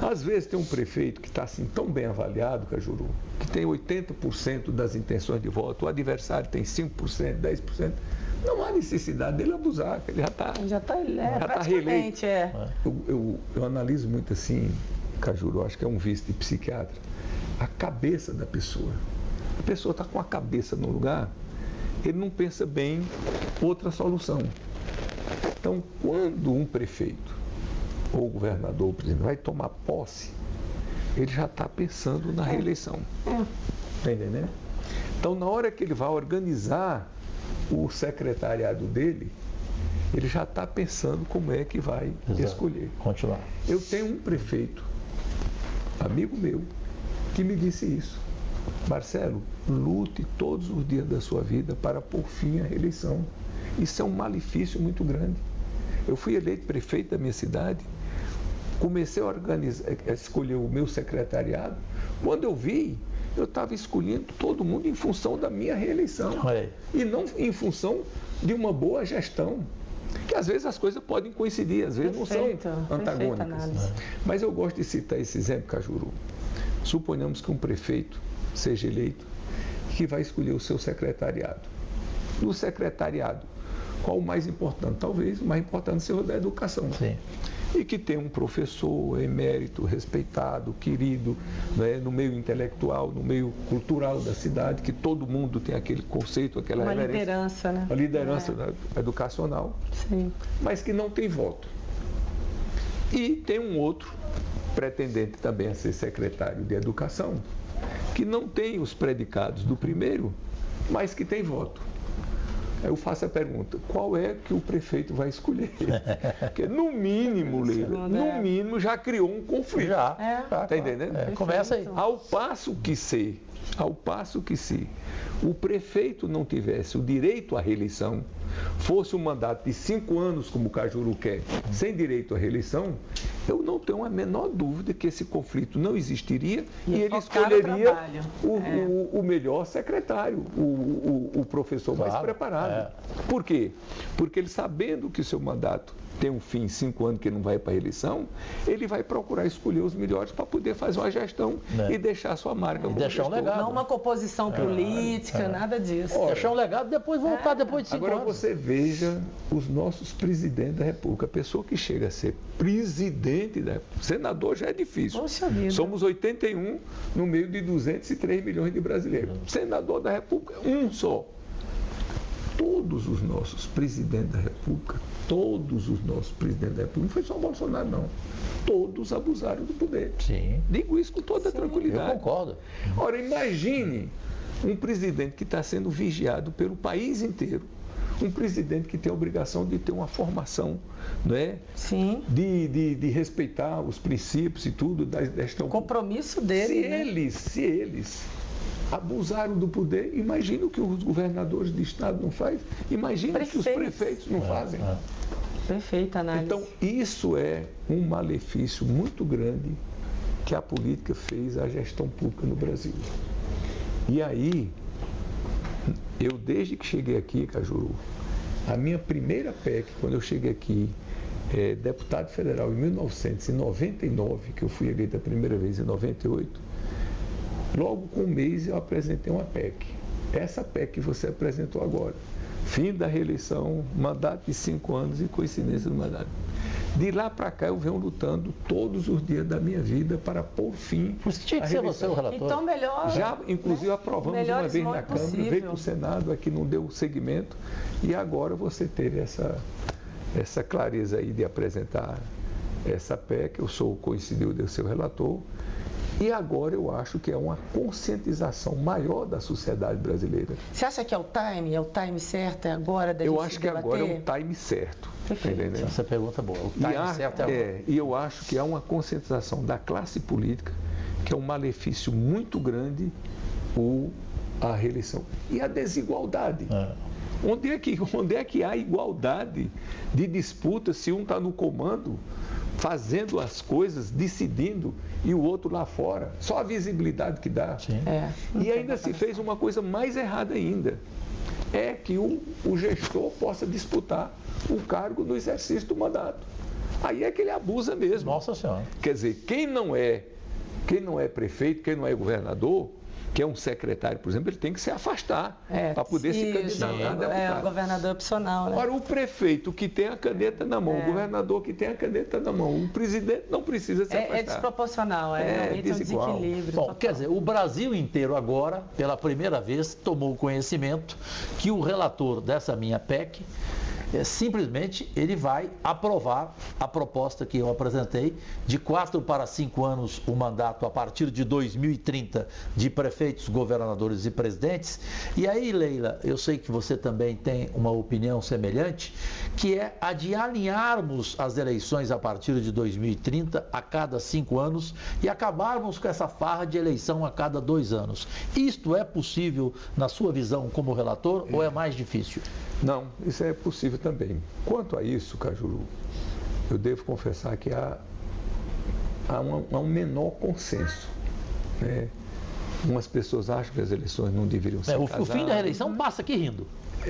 Às vezes tem um prefeito que está assim tão bem avaliado, Cajuru, que tem 80% das intenções de voto, o adversário tem 5%, 10%. Não há necessidade dele abusar, ele já está reeleito. Eu analiso muito assim, Cajuru, acho que é um vício de psiquiatra, a cabeça da pessoa. A pessoa está com a cabeça no lugar, ele não pensa bem outra solução. Então, quando um prefeito ou governador ou presidente vai tomar posse, ele já está pensando na reeleição. Está entendendo? Então, na hora que ele vai organizar o secretariado dele, ele já está pensando como é que vai escolher. Continuar. Eu tenho um prefeito, amigo meu, que me disse isso. Marcelo, lute todos os dias da sua vida para pôr fim à reeleição. Isso é um malefício muito grande. Eu fui eleito prefeito da minha cidade, comecei a escolher o meu secretariado. Quando eu vi, eu estava escolhendo todo mundo em função da minha reeleição. E não em função de uma boa gestão. Que às vezes as coisas podem coincidir, às vezes não são antagônicas. Mas eu gosto de citar esse exemplo, Cajuru. Suponhamos que um prefeito seja eleito, que vai escolher o seu secretariado. No secretariado, qual o mais importante? Talvez o mais importante seja o da educação. Sim. E que tem um professor emérito, respeitado, querido, né, no meio intelectual, no meio cultural da cidade, que todo mundo tem aquele conceito, aquela reverência. Uma liderança, né? Uma liderança educacional, sim, mas que não tem voto. E tem um outro pretendente também a ser secretário de educação, que não tem os predicados do primeiro, mas que tem voto. Eu faço a pergunta, qual é que o prefeito vai escolher? Porque no mínimo, Leila, no mínimo já criou um conflito. Está entendendo? Começa aí. Ao passo que se o prefeito não tivesse o direito à reeleição, fosse um mandato de 5 anos, como o Cajuru quer, sem direito à reeleição, eu não tenho a menor dúvida que esse conflito não existiria e ele escolheria o melhor secretário, o professor mais preparado. Por quê? Porque ele, sabendo que o seu mandato tem um fim, 5 anos que ele não vai para a reeleição, ele vai procurar escolher os melhores para poder fazer uma gestão e deixar a sua marca. Deixar um legado. Não uma composição política, nada disso. Deixar um legado e depois voltar depois de 5 anos. Agora você veja os nossos presidentes da República. A pessoa que chega a ser presidente da República, senador já é difícil. Poxa vida. Somos 81 no meio de 203 milhões de brasileiros. Senador da República, um só. Todos os nossos presidentes da República, não foi só o Bolsonaro, não. Todos abusaram do poder. Sim. Digo isso com toda tranquilidade. Eu concordo. Ora, imagine um presidente que está sendo vigiado pelo país inteiro. Um presidente que tem a obrigação de ter uma formação, não é? Sim. De respeitar os princípios e tudo. O compromisso dele. Se eles abusaram do poder, imagina o que os governadores de estado não fazem, imagina o que os prefeitos não fazem. Perfeita análise. Então, isso é um malefício muito grande que a política fez à gestão pública no Brasil. E aí, eu desde que cheguei aqui, Cajuru, a minha primeira PEC, quando eu cheguei aqui, deputado federal em 1999, que eu fui eleito a primeira vez em 98, logo com um mês eu apresentei uma PEC. Essa PEC que você apresentou agora. Fim da reeleição, mandato de 5 anos e coincidência do mandato. De lá para cá eu venho lutando todos os dias da minha vida para pôr fim Por isso que tinha que ser você o relator. Então melhor. Já, inclusive, aprovamos uma vez na Câmara, veio para o Senado, aqui não deu seguimento, e agora você teve essa clareza aí de apresentar essa PEC. Eu sou coincidiu de ser o relator. E agora eu acho que é uma conscientização maior da sociedade brasileira. Você acha que é o time certo? É agora da gente debater? Eu acho que agora é um time certo. Perfeito. Essa pergunta é boa. O time certo é agora. E eu acho que há uma conscientização da classe política, que é um malefício muito grande a reeleição. E a desigualdade. Onde é que há igualdade de disputa se um está no comando, fazendo as coisas, decidindo, e o outro lá fora? Só a visibilidade que dá. E ainda se fez uma coisa mais errada ainda. É que o gestor possa disputar o cargo no exercício do mandato. Aí é que ele abusa mesmo. Nossa Senhora. Quer dizer, quem não é prefeito, quem não é governador, que é um secretário, por exemplo, ele tem que se afastar para poder se candidatar a deputado. É o governador opcional, né? Ora, o prefeito que tem a caneta na mão, o governador que tem a caneta na mão, o presidente não precisa se afastar. É desproporcional, é desigual. Um desequilíbrio. Bom, quer dizer, o Brasil inteiro agora, pela primeira vez, tomou conhecimento que o relator dessa minha PEC, simplesmente ele vai aprovar a proposta que eu apresentei de 4 para 5 anos o mandato a partir de 2030 de prefeitos, governadores e presidentes. E aí, Leila, eu sei que você também tem uma opinião semelhante, que é a de alinharmos as eleições a partir de 2030 a cada 5 anos e acabarmos com essa farra de eleição a cada 2 anos. Isto é possível na sua visão como relator ou é mais difícil? Não, isso é possível também. Quanto a isso, Cajuru, eu devo confessar que há um menor consenso, né? Umas pessoas acham que as eleições não deveriam ser casadas. O fim da reeleição passa aqui rindo.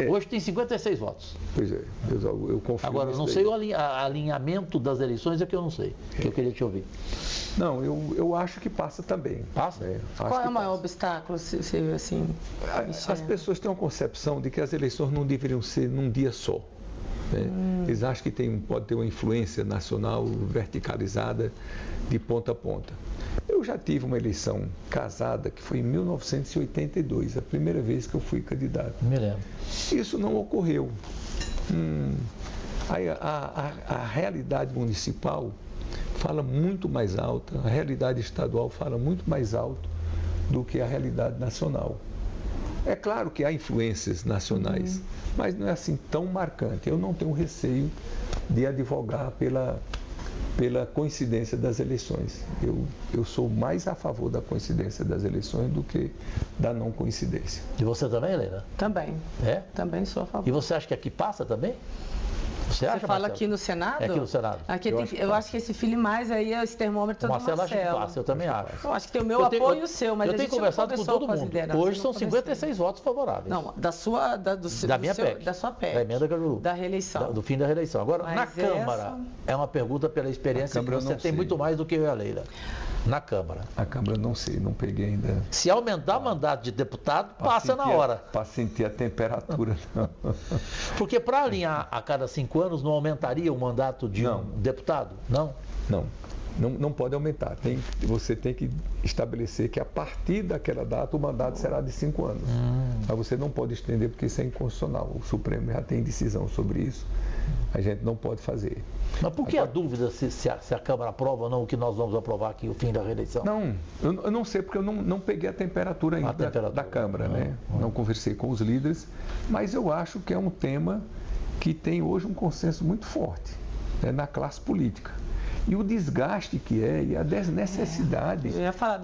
Hoje tem 56 votos. Pois é, eu confio. Agora, eu não sei o alinhamento das eleições, é que eu não sei, que eu queria te ouvir. Não, eu acho que passa também. Passa? Qual é o maior obstáculo, se assim... As pessoas têm uma concepção de que as eleições não deveriam ser num dia só. Né? Eles acham que pode ter uma influência nacional verticalizada de ponta a ponta. Eu já tive uma eleição casada que foi em 1982, a primeira vez que eu fui candidato. Me lembro. Isso não ocorreu. A realidade municipal fala muito mais alta, a realidade estadual fala muito mais alto do que a realidade nacional. É claro que há influências nacionais, mas não é assim tão marcante. Eu não tenho receio de advogar pela coincidência das eleições. Eu sou mais a favor da coincidência das eleições do que da não coincidência. E você também, Helena? Também. É? Também sou a favor. E você acha que aqui passa também? Você fala, Marcelo? Aqui no Senado? É aqui no Senado. Aqui eu acho que esse filho mais aí é esse termômetro do Marcelo. Acha que passa, eu também acho. Eu acho que tem o meu apoio e o seu, mas eu tenho conversado com todo mundo. Hoje são 56 votos favoráveis. Não, da minha PEC. Da sua PEC. Da emenda Cajuru. Da reeleição. Do fim da reeleição. Agora, mas na Câmara, é uma pergunta pela experiência que você tem muito mais do que eu e a Leila. Na Câmara. A Câmara não sei, não peguei ainda. Se aumentar o mandato de deputado, passa na hora. Para sentir a temperatura, não. Porque para alinhar a cada 5 anos, não aumentaria o mandato de um deputado? Não? Não pode aumentar. Você tem que estabelecer que a partir daquela data o mandato será de 5 anos. Mas você não pode estender porque isso é inconstitucional. O Supremo já tem decisão sobre isso. A gente não pode fazer. Mas por que a dúvida se a Câmara aprova ou não o que nós vamos aprovar aqui, o fim da reeleição? Não, eu não sei porque eu não peguei a temperatura ainda da Câmara, né? Não conversei com os líderes, mas eu acho que é um tema que tem hoje um consenso muito forte, né, na classe política. E o desgaste que é e a desnecessidade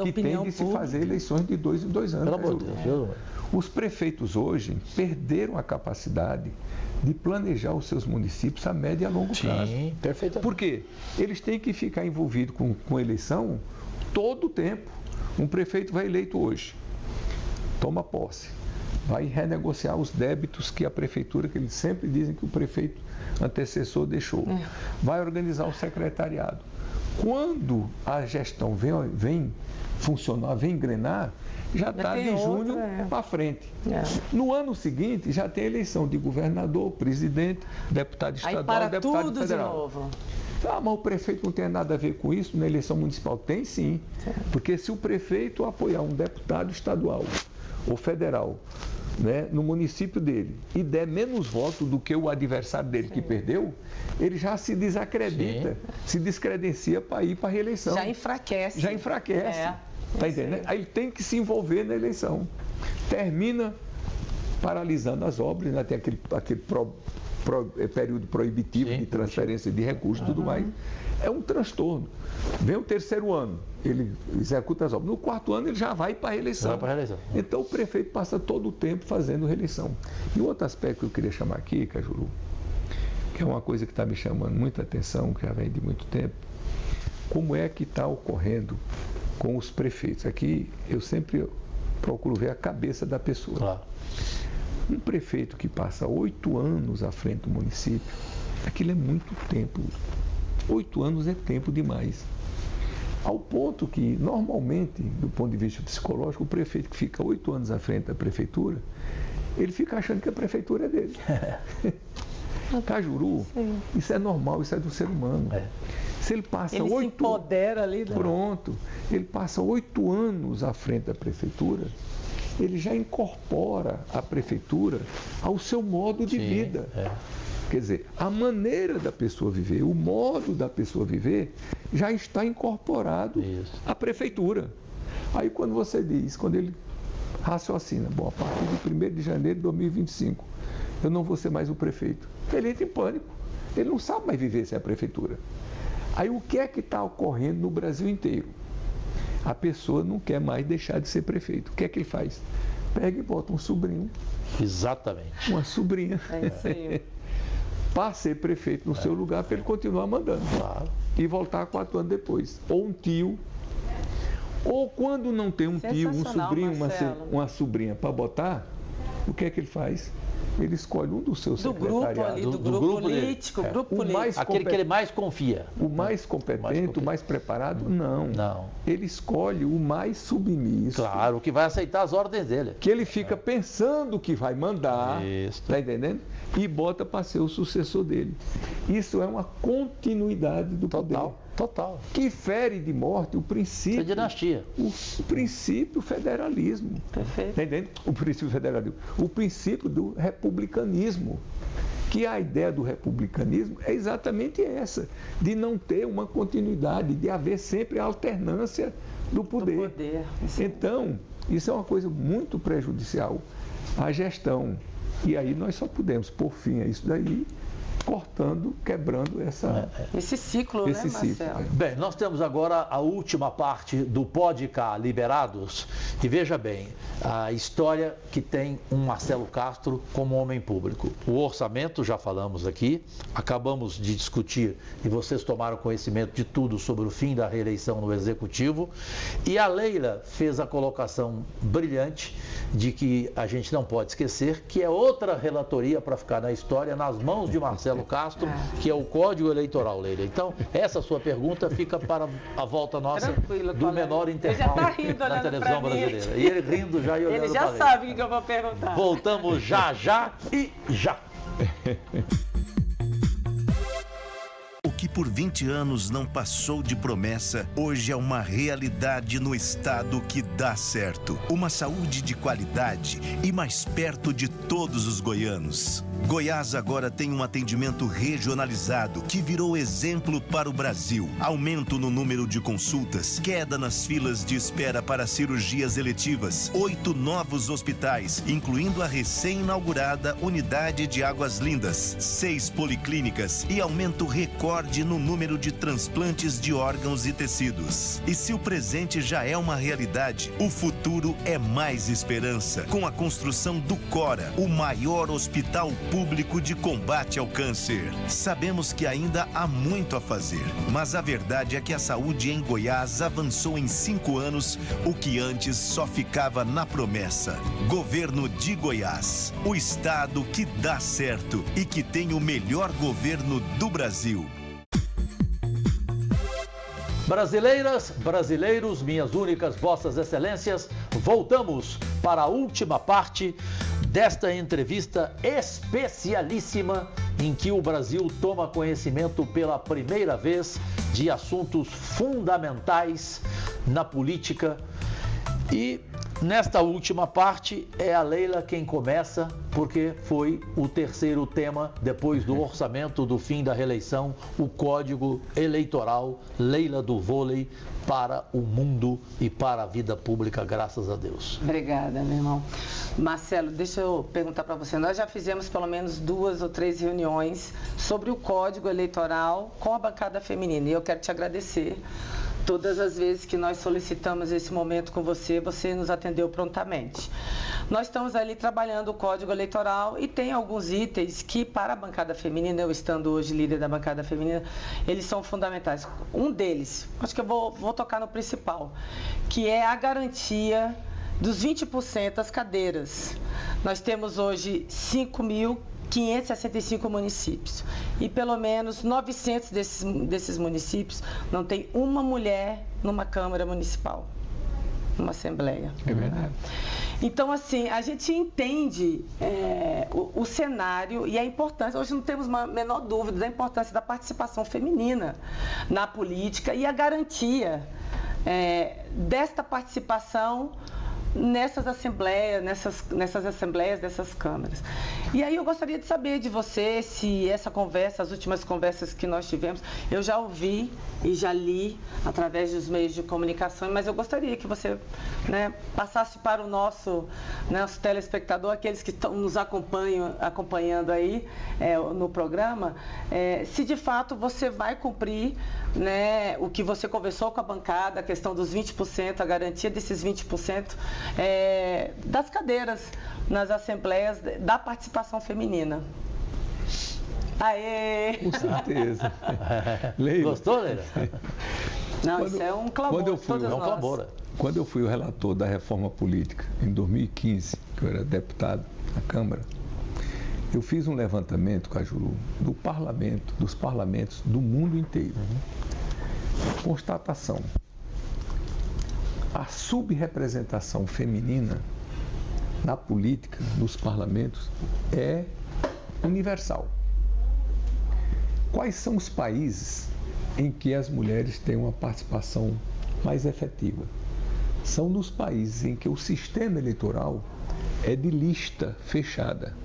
que tem de se fazer eleições de 2 em 2 anos. Pelo amor de Deus. Os prefeitos hoje perderam a capacidade de planejar os seus municípios a médio e a longo prazo. Sim, perfeitamente. Por quê? Eles têm que ficar envolvidos com eleição todo o tempo. Um prefeito vai eleito hoje, toma posse, vai renegociar os débitos que a prefeitura, que eles sempre dizem que o prefeito antecessor deixou. Vai organizar o secretariado. Quando a gestão vem funcionar, vem engrenar, já está de junho para frente. No ano seguinte, já tem eleição de governador, presidente, deputado estadual, deputado tudo federal. De novo. Mas o prefeito não tem nada a ver com isso na eleição municipal? Tem sim. Porque se o prefeito apoiar um deputado estadual ou federal, né, no município dele e der menos votos do que o adversário dele que perdeu, ele já se desacredita, se descredencia para ir para a reeleição. Já enfraquece. Tá entendendo? Aí ele tem que se envolver na eleição. Termina paralisando as obras, né? Tem aquele período proibitivo de transferência de recursos e tudo mais. É um transtorno. Vem o 3º ano, ele executa as obras. No 4º ano ele já vai para a reeleição. Então o prefeito passa todo o tempo fazendo reeleição. E outro aspecto que eu queria chamar aqui, Cajuru, que é uma coisa que está me chamando muita atenção, que já vem de muito tempo, como é que está ocorrendo com os prefeitos. Aqui eu sempre procuro ver a cabeça da pessoa. Claro. Um prefeito que passa 8 anos à frente do município, aquilo é muito tempo. 8 anos é tempo demais. Ao ponto que, normalmente, do ponto de vista psicológico, o prefeito que fica 8 anos à frente da prefeitura, ele fica achando que a prefeitura é dele. Cajuru, isso é normal, isso é do ser humano. Se ele passa ele se empodera ali. Pronto. Ele passa 8 anos à frente da prefeitura, ele já incorpora a prefeitura ao seu modo de vida. Quer dizer, a maneira da pessoa viver, o modo da pessoa viver, já está incorporado à prefeitura. Aí quando você diz, quando ele raciocina, bom, a partir de 1º de janeiro de 2025, eu não vou ser mais o prefeito. Ele entra em pânico. Ele não sabe mais viver sem a prefeitura. Aí o que é que está ocorrendo no Brasil inteiro? A pessoa não quer mais deixar de ser prefeito. O que é que ele faz? Pega e bota um sobrinho. Exatamente. Uma sobrinha. para ser prefeito no seu lugar, para ele continuar mandando. Claro. E voltar 4 anos depois. Ou um tio. Ou quando não tem um tio, um sobrinho, uma sobrinha para botar, o que é que ele faz? Ele escolhe um dos seus secretariados. Do grupo político, grupo político. Aquele que ele mais confia. O mais competente, o mais preparado? Não. Ele escolhe o mais submisso. Claro, o que vai aceitar as ordens dele. Que ele fica pensando que vai mandar, tá entendendo? E bota para ser o sucessor dele. Isso é uma continuidade do poder. Total. Que fere de morte o princípio. É dinastia. O princípio federalismo. Perfeito. Tá entendendo? O princípio federalismo. O princípio do republicanismo. Que a ideia do republicanismo é exatamente essa, de não ter uma continuidade, de haver sempre a alternância do poder. Então, isso é uma coisa muito prejudicial à gestão. E aí nós só podemos pôr fim a isso daí, cortando, quebrando esse ciclo, né, Marcelo? Bem, nós temos agora a última parte do Pode Cá Liberados. E veja bem, a história que tem um Marcelo Castro como homem público. O orçamento, já falamos aqui, acabamos de discutir e vocês tomaram conhecimento de tudo sobre o fim da reeleição no Executivo. E a Leila fez a colocação brilhante de que a gente não pode esquecer que é outra relatoria para ficar na história, nas mãos de Marcelo Castro, que é o Código Eleitoral, Leila. Então, essa sua pergunta fica para a volta nossa do menor intervalo da televisão brasileira. E ele rindo já e olhando. Ele já sabe o que eu vou perguntar. Voltamos já e já. O que por 20 anos não passou de promessa, hoje é uma realidade no estado que dá certo. Uma saúde de qualidade e mais perto de todos os goianos. Goiás agora tem um atendimento regionalizado que virou exemplo para o Brasil. Aumento no número de consultas, queda nas filas de espera para cirurgias eletivas, 8 novos hospitais, incluindo a recém-inaugurada Unidade de Águas Lindas, 6 policlínicas e aumento recorde no número de transplantes de órgãos e tecidos. E se o presente já é uma realidade, o futuro é mais esperança, com a construção do Cora, o maior hospital público de combate ao câncer. Sabemos que ainda há muito a fazer, mas a verdade é que a saúde em Goiás avançou em 5 anos, o que antes só ficava na promessa. Governo de Goiás, o estado que dá certo e que tem o melhor governo do Brasil. Brasileiras, brasileiros, minhas únicas vossas excelências, voltamos para a última parte desta entrevista especialíssima em que o Brasil toma conhecimento pela primeira vez de assuntos fundamentais na política. E nesta última parte é a Leila quem começa, porque foi o terceiro tema depois do orçamento do fim da reeleição, o Código Eleitoral, Leila do vôlei para o mundo e para a vida pública, graças a Deus. Obrigada, meu irmão. Marcelo, deixa eu perguntar para você. Nós já fizemos pelo menos 2 ou 3 reuniões sobre o Código Eleitoral com a bancada feminina e eu quero te agradecer. Todas as vezes que nós solicitamos esse momento com você, você nos atendeu prontamente. Nós estamos ali trabalhando o Código Eleitoral e tem alguns itens que, para a bancada feminina, eu estando hoje líder da bancada feminina, eles são fundamentais. Um deles, acho que eu vou tocar no principal, que é a garantia dos 20% das cadeiras. Nós temos hoje 5.565 municípios e pelo menos 900 desses municípios não tem uma mulher numa Câmara Municipal, numa Assembleia. É verdade. Então, assim, a gente entende o cenário e a importância, hoje não temos a menor dúvida da importância da participação feminina na política e a garantia desta participação nessas assembleias, dessas câmaras. E aí eu gostaria de saber de você se essa conversa, as últimas conversas que nós tivemos, eu já ouvi e já li através dos meios de comunicação, mas eu gostaria que você passasse para o nosso telespectador, aqueles que estão nos acompanhando aí no programa, se de fato você vai cumprir o que você conversou com a bancada, a questão dos 20%, a garantia desses 20%, das cadeiras nas assembleias da participação feminina. Aê! Com certeza. Leila, Gostou, Leila? Não, isso é um clamor. Quando eu fui o relator da reforma política, em 2015, que eu era deputado na Câmara, eu fiz um levantamento, Cajuru, dos parlamentos do mundo inteiro. Constatação: a subrepresentação feminina na política, nos parlamentos, é universal. Quais são os países em que as mulheres têm uma participação mais efetiva? São nos países em que o sistema eleitoral é de lista fechada,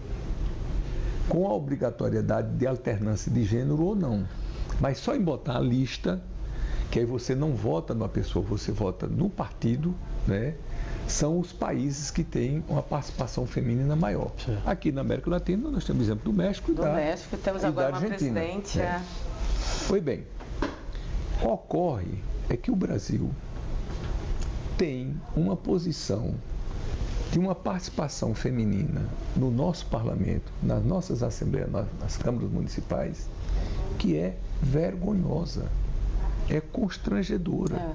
com a obrigatoriedade de alternância de gênero ou não. Mas só em botar a lista, que aí você não vota numa pessoa, você vota no partido, né? São os países que têm uma participação feminina maior. Sim. Aqui na América Latina nós temos o exemplo do México do México, temos agora uma presidente. Pois bem, ocorre é que o Brasil tem uma posição de uma participação feminina no nosso parlamento, nas nossas assembleias, nas câmaras municipais, que é vergonhosa, é constrangedora.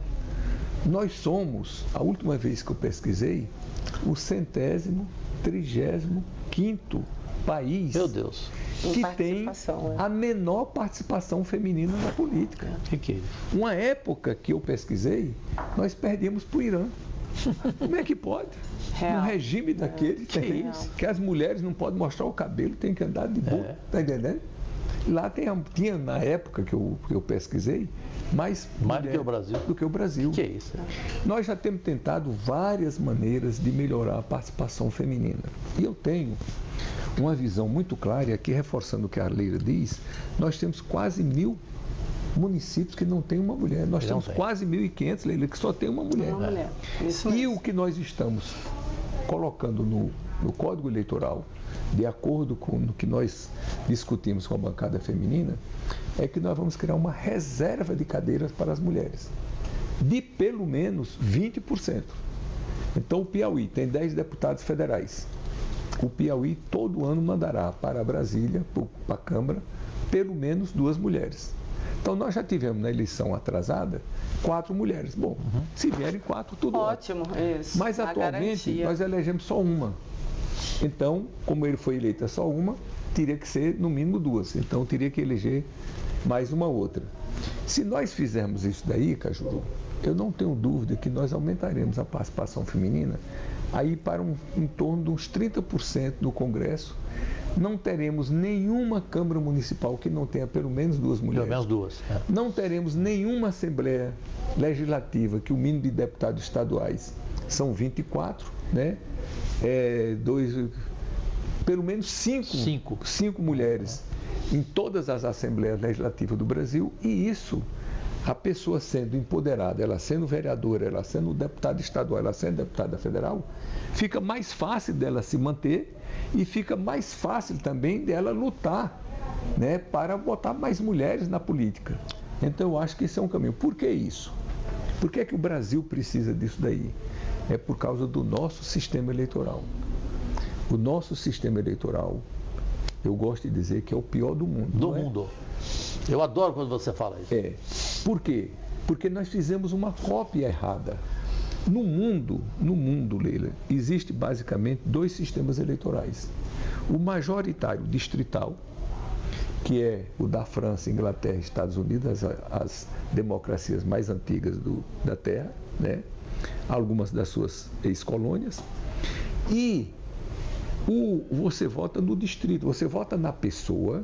Nós somos, a última vez que eu pesquisei, o 135º país, meu Deus, que tem a menor participação feminina na política. Que é isso? Uma época que eu pesquisei, nós perdemos para o Irã. Como é que pode? Um regime daquele que as mulheres não podem mostrar o cabelo, tem que andar de boa, tá entendendo? Lá tinha na época que eu pesquisei, mais do que o Brasil. Que é isso? Nós já temos tentado várias maneiras de melhorar a participação feminina. E eu tenho uma visão muito clara, e aqui reforçando o que a Leila diz, nós temos quase 1.000 municípios que não tem uma mulher. Nós temos quase 1.500, Leila, que só tem uma mulher. Isso e o que nós estamos colocando no Código Eleitoral, de acordo com o que nós discutimos com a bancada feminina, é que nós vamos criar uma reserva de cadeiras para as mulheres, de pelo menos 20%. Então o Piauí tem 10 deputados federais. O Piauí todo ano mandará para Brasília, para a Câmara, pelo menos 2 mulheres. Então nós já tivemos na eleição atrasada 4 mulheres. Bom, se vierem 4, tudo ótimo. Isso. Mas atualmente nós elegemos só uma. Então, como ele foi eleita só uma, teria que ser no mínimo 2. Então teria que eleger mais uma outra. Se nós fizermos isso daí, Cajuru, eu não tenho dúvida que nós aumentaremos a participação feminina aí para em torno de uns 30% no Congresso. Não teremos nenhuma Câmara Municipal que não tenha pelo menos 2 mulheres. Pelo menos 2. Não teremos nenhuma Assembleia Legislativa que o mínimo de deputados estaduais são 24, né? Pelo menos 5 mulheres em todas as Assembleias Legislativas do Brasil, e isso, a pessoa sendo empoderada, ela sendo vereadora, ela sendo deputada estadual, ela sendo deputada federal, fica mais fácil dela se manter e fica mais fácil também dela lutar, né, para botar mais mulheres na política. Então eu acho que esse é um caminho. Por que isso? Por que é que o Brasil precisa disso daí? É por causa do nosso sistema eleitoral. O nosso sistema eleitoral, eu gosto de dizer que é o pior do mundo. Do mundo. Eu adoro quando você fala isso. Por quê? Porque nós fizemos uma cópia errada. No mundo, Leila, existe basicamente 2 sistemas eleitorais. O majoritário distrital, que é o da França, Inglaterra, Estados Unidos, as democracias mais antigas da Terra, né? Algumas das suas ex-colônias. E você vota no distrito, você vota na pessoa,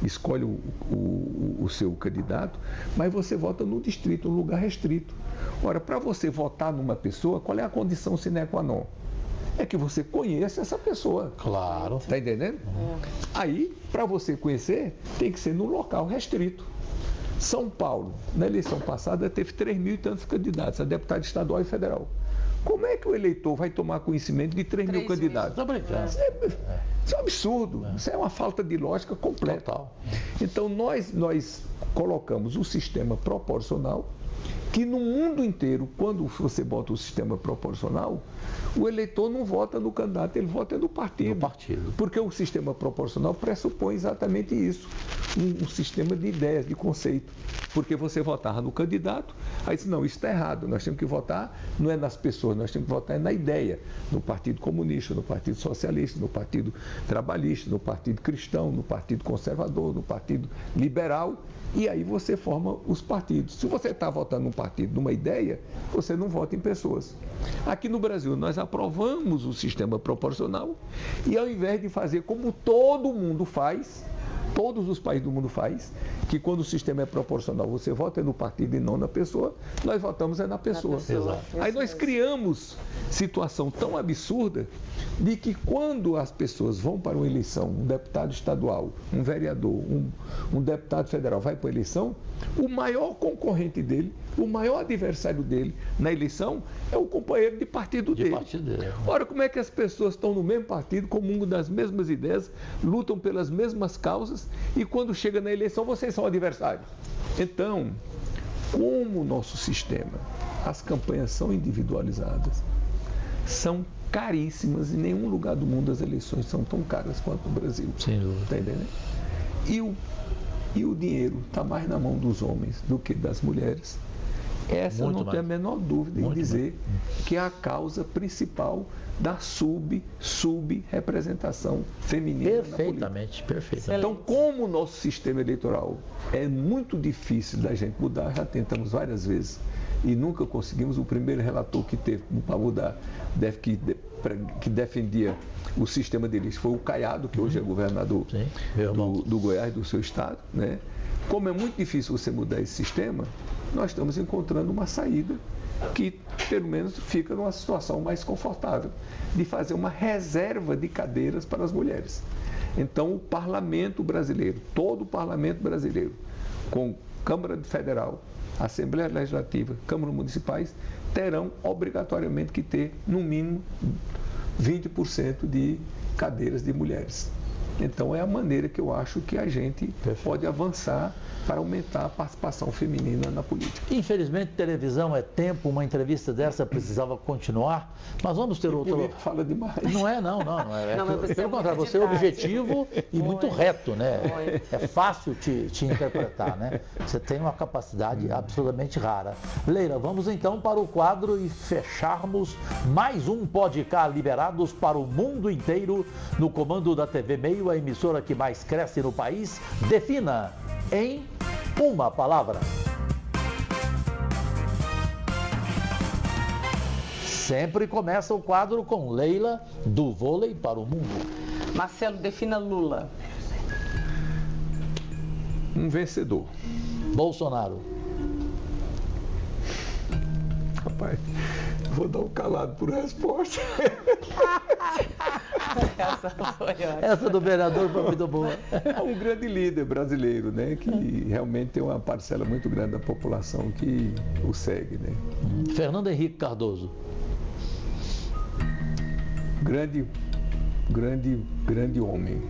escolhe o seu candidato, mas você vota no distrito, um lugar restrito. Ora, para você votar numa pessoa, qual é a condição sine qua non? É que você conheça essa pessoa. Claro. Está entendendo? Aí, para você conhecer, tem que ser num local restrito. São Paulo, na eleição passada, teve 3.000 e tantos candidatos a deputado estadual e federal. Como é que o eleitor vai tomar conhecimento de 3.000 candidatos? Estou brincando. Isso é um absurdo. Isso é uma falta de lógica completa. Total. Então, nós colocamos o sistema proporcional, que no mundo inteiro, quando você bota o sistema proporcional, o eleitor não vota no candidato, ele vota no partido. Porque o sistema proporcional pressupõe exatamente isso, um sistema de ideias, de conceito. Porque você votava no candidato, aí disse, não, isso está errado, nós temos que votar, não é nas pessoas, nós temos que votar na ideia, no Partido Comunista, no Partido Socialista, no Partido Trabalhista, no Partido Cristão, no Partido Conservador, no Partido Liberal, e aí você forma os partidos. Se você está votando num partido, numa ideia, você não vota em pessoas. Aqui no Brasil, nós aprovamos o sistema proporcional e ao invés de fazer como todo mundo faz, todos os países do mundo faz, que quando o sistema é proporcional, você vota no partido e não na pessoa, nós votamos na pessoa. Aí nós criamos situação tão absurda de que quando as pessoas vão para uma eleição, um deputado estadual, um vereador, um deputado federal vai para a eleição, o maior concorrente dele, o maior adversário dele na eleição é o companheiro de partido dele. Ora, como é que as pessoas estão no mesmo partido, comungam das mesmas ideias, lutam pelas mesmas causas e quando chega na eleição vocês são adversários? Então, como o nosso sistema, as campanhas são individualizadas, são caríssimas, em nenhum lugar do mundo as eleições são tão caras quanto no Brasil. Sem dúvida. Está entendendo? E o dinheiro está mais na mão dos homens do que das mulheres. Essa eu não tenho a menor dúvida em dizer que é a causa principal da sub-representação feminina na política. Perfeitamente. Então, como o nosso sistema eleitoral é muito difícil da gente mudar, já tentamos várias vezes e nunca conseguimos, o primeiro relator que teve para mudar, que defendia o sistema deles, foi o Caiado, que hoje é governador do Goiás, do seu estado, né? Como é muito difícil você mudar esse sistema, nós estamos encontrando uma saída que, pelo menos, fica numa situação mais confortável, de fazer uma reserva de cadeiras para as mulheres. Então, o parlamento brasileiro, todo o parlamento brasileiro, com Câmara Federal, Assembleia Legislativa, Câmaras Municipais, terão obrigatoriamente que ter, no mínimo, 20% de cadeiras de mulheres. Então, é a maneira que eu acho que a gente pode avançar para aumentar a participação feminina na política. Infelizmente, televisão é tempo, uma entrevista dessa precisava continuar, mas vamos ter outro... O político fala demais. Não é. Pelo contrário, você é objetivo e muito reto, né? É fácil te interpretar, né? Você tem uma capacidade absolutamente rara. Leila, vamos então para o quadro e fecharmos mais um podcast Liberados para o mundo inteiro, no comando da TV Meio, a emissora que mais cresce no país. Defina em uma palavra. Sempre começa o quadro com Leila, do vôlei para o mundo. Marcelo, defina Lula. Um vencedor. Bolsonaro. Rapaz, vou dar um calado por resposta. Essa do vereador foi muito boa. É um grande líder brasileiro, né? Que realmente tem uma parcela muito grande da população que o segue, né? Fernando Henrique Cardoso. Grande homem,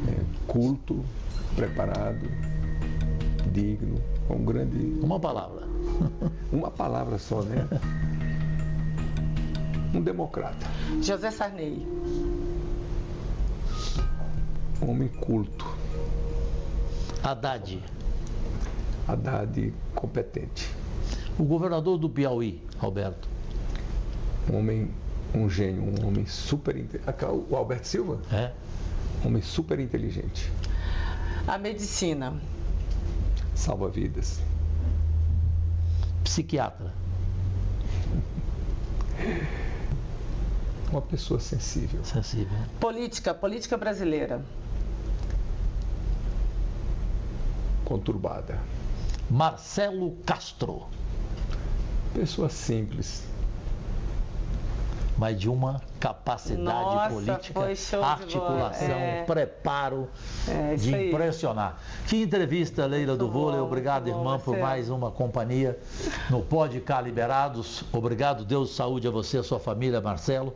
né? Culto, preparado, digno, um grande... Uma palavra. Uma palavra só, né? Um democrata. José Sarney. Um homem culto. Haddad. Competente. O governador do Piauí, Alberto. Um gênio, um homem super inteligente. O Alberto Silva? É. Um homem super inteligente. A medicina. Salva vidas. Psiquiatra. Uma pessoa sensível. Política brasileira. Conturbada. Marcelo Castro. Pessoa simples. Mas de uma capacidade política, articulação, preparo de impressionar. Que entrevista, Leila do Vôlei. Obrigado, irmã, por mais uma companhia no podcast Liberados. Obrigado, Deus, saúde a você, a sua família, Marcelo.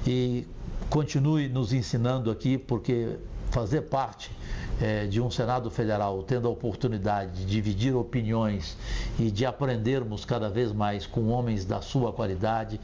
E continue nos ensinando aqui, porque fazer parte de um Senado Federal, tendo a oportunidade de dividir opiniões e de aprendermos cada vez mais com homens da sua qualidade,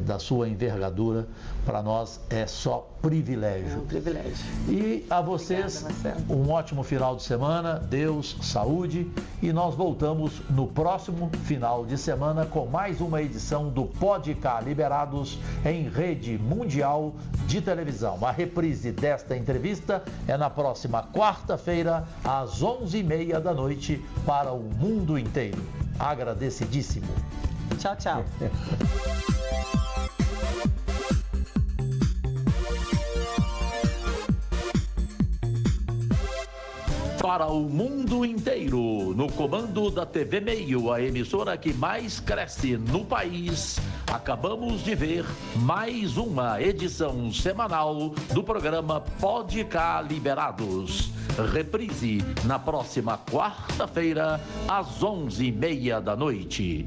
da sua envergadura, para nós é só privilégio. É um privilégio. E a vocês, obrigada, um ótimo final de semana, Deus, saúde, e nós voltamos no próximo final de semana com mais uma edição do Podcast Liberados em rede mundial de televisão. A reprise desta entrevista é na próxima quarta-feira, às 11h30 da noite, para o mundo inteiro. Agradecidíssimo. Tchau, tchau. Para o mundo inteiro, no comando da TV Meio, a emissora que mais cresce no país, acabamos de ver mais uma edição semanal do programa Podcast Liberados. Reprise na próxima quarta-feira, às 11h30 da noite.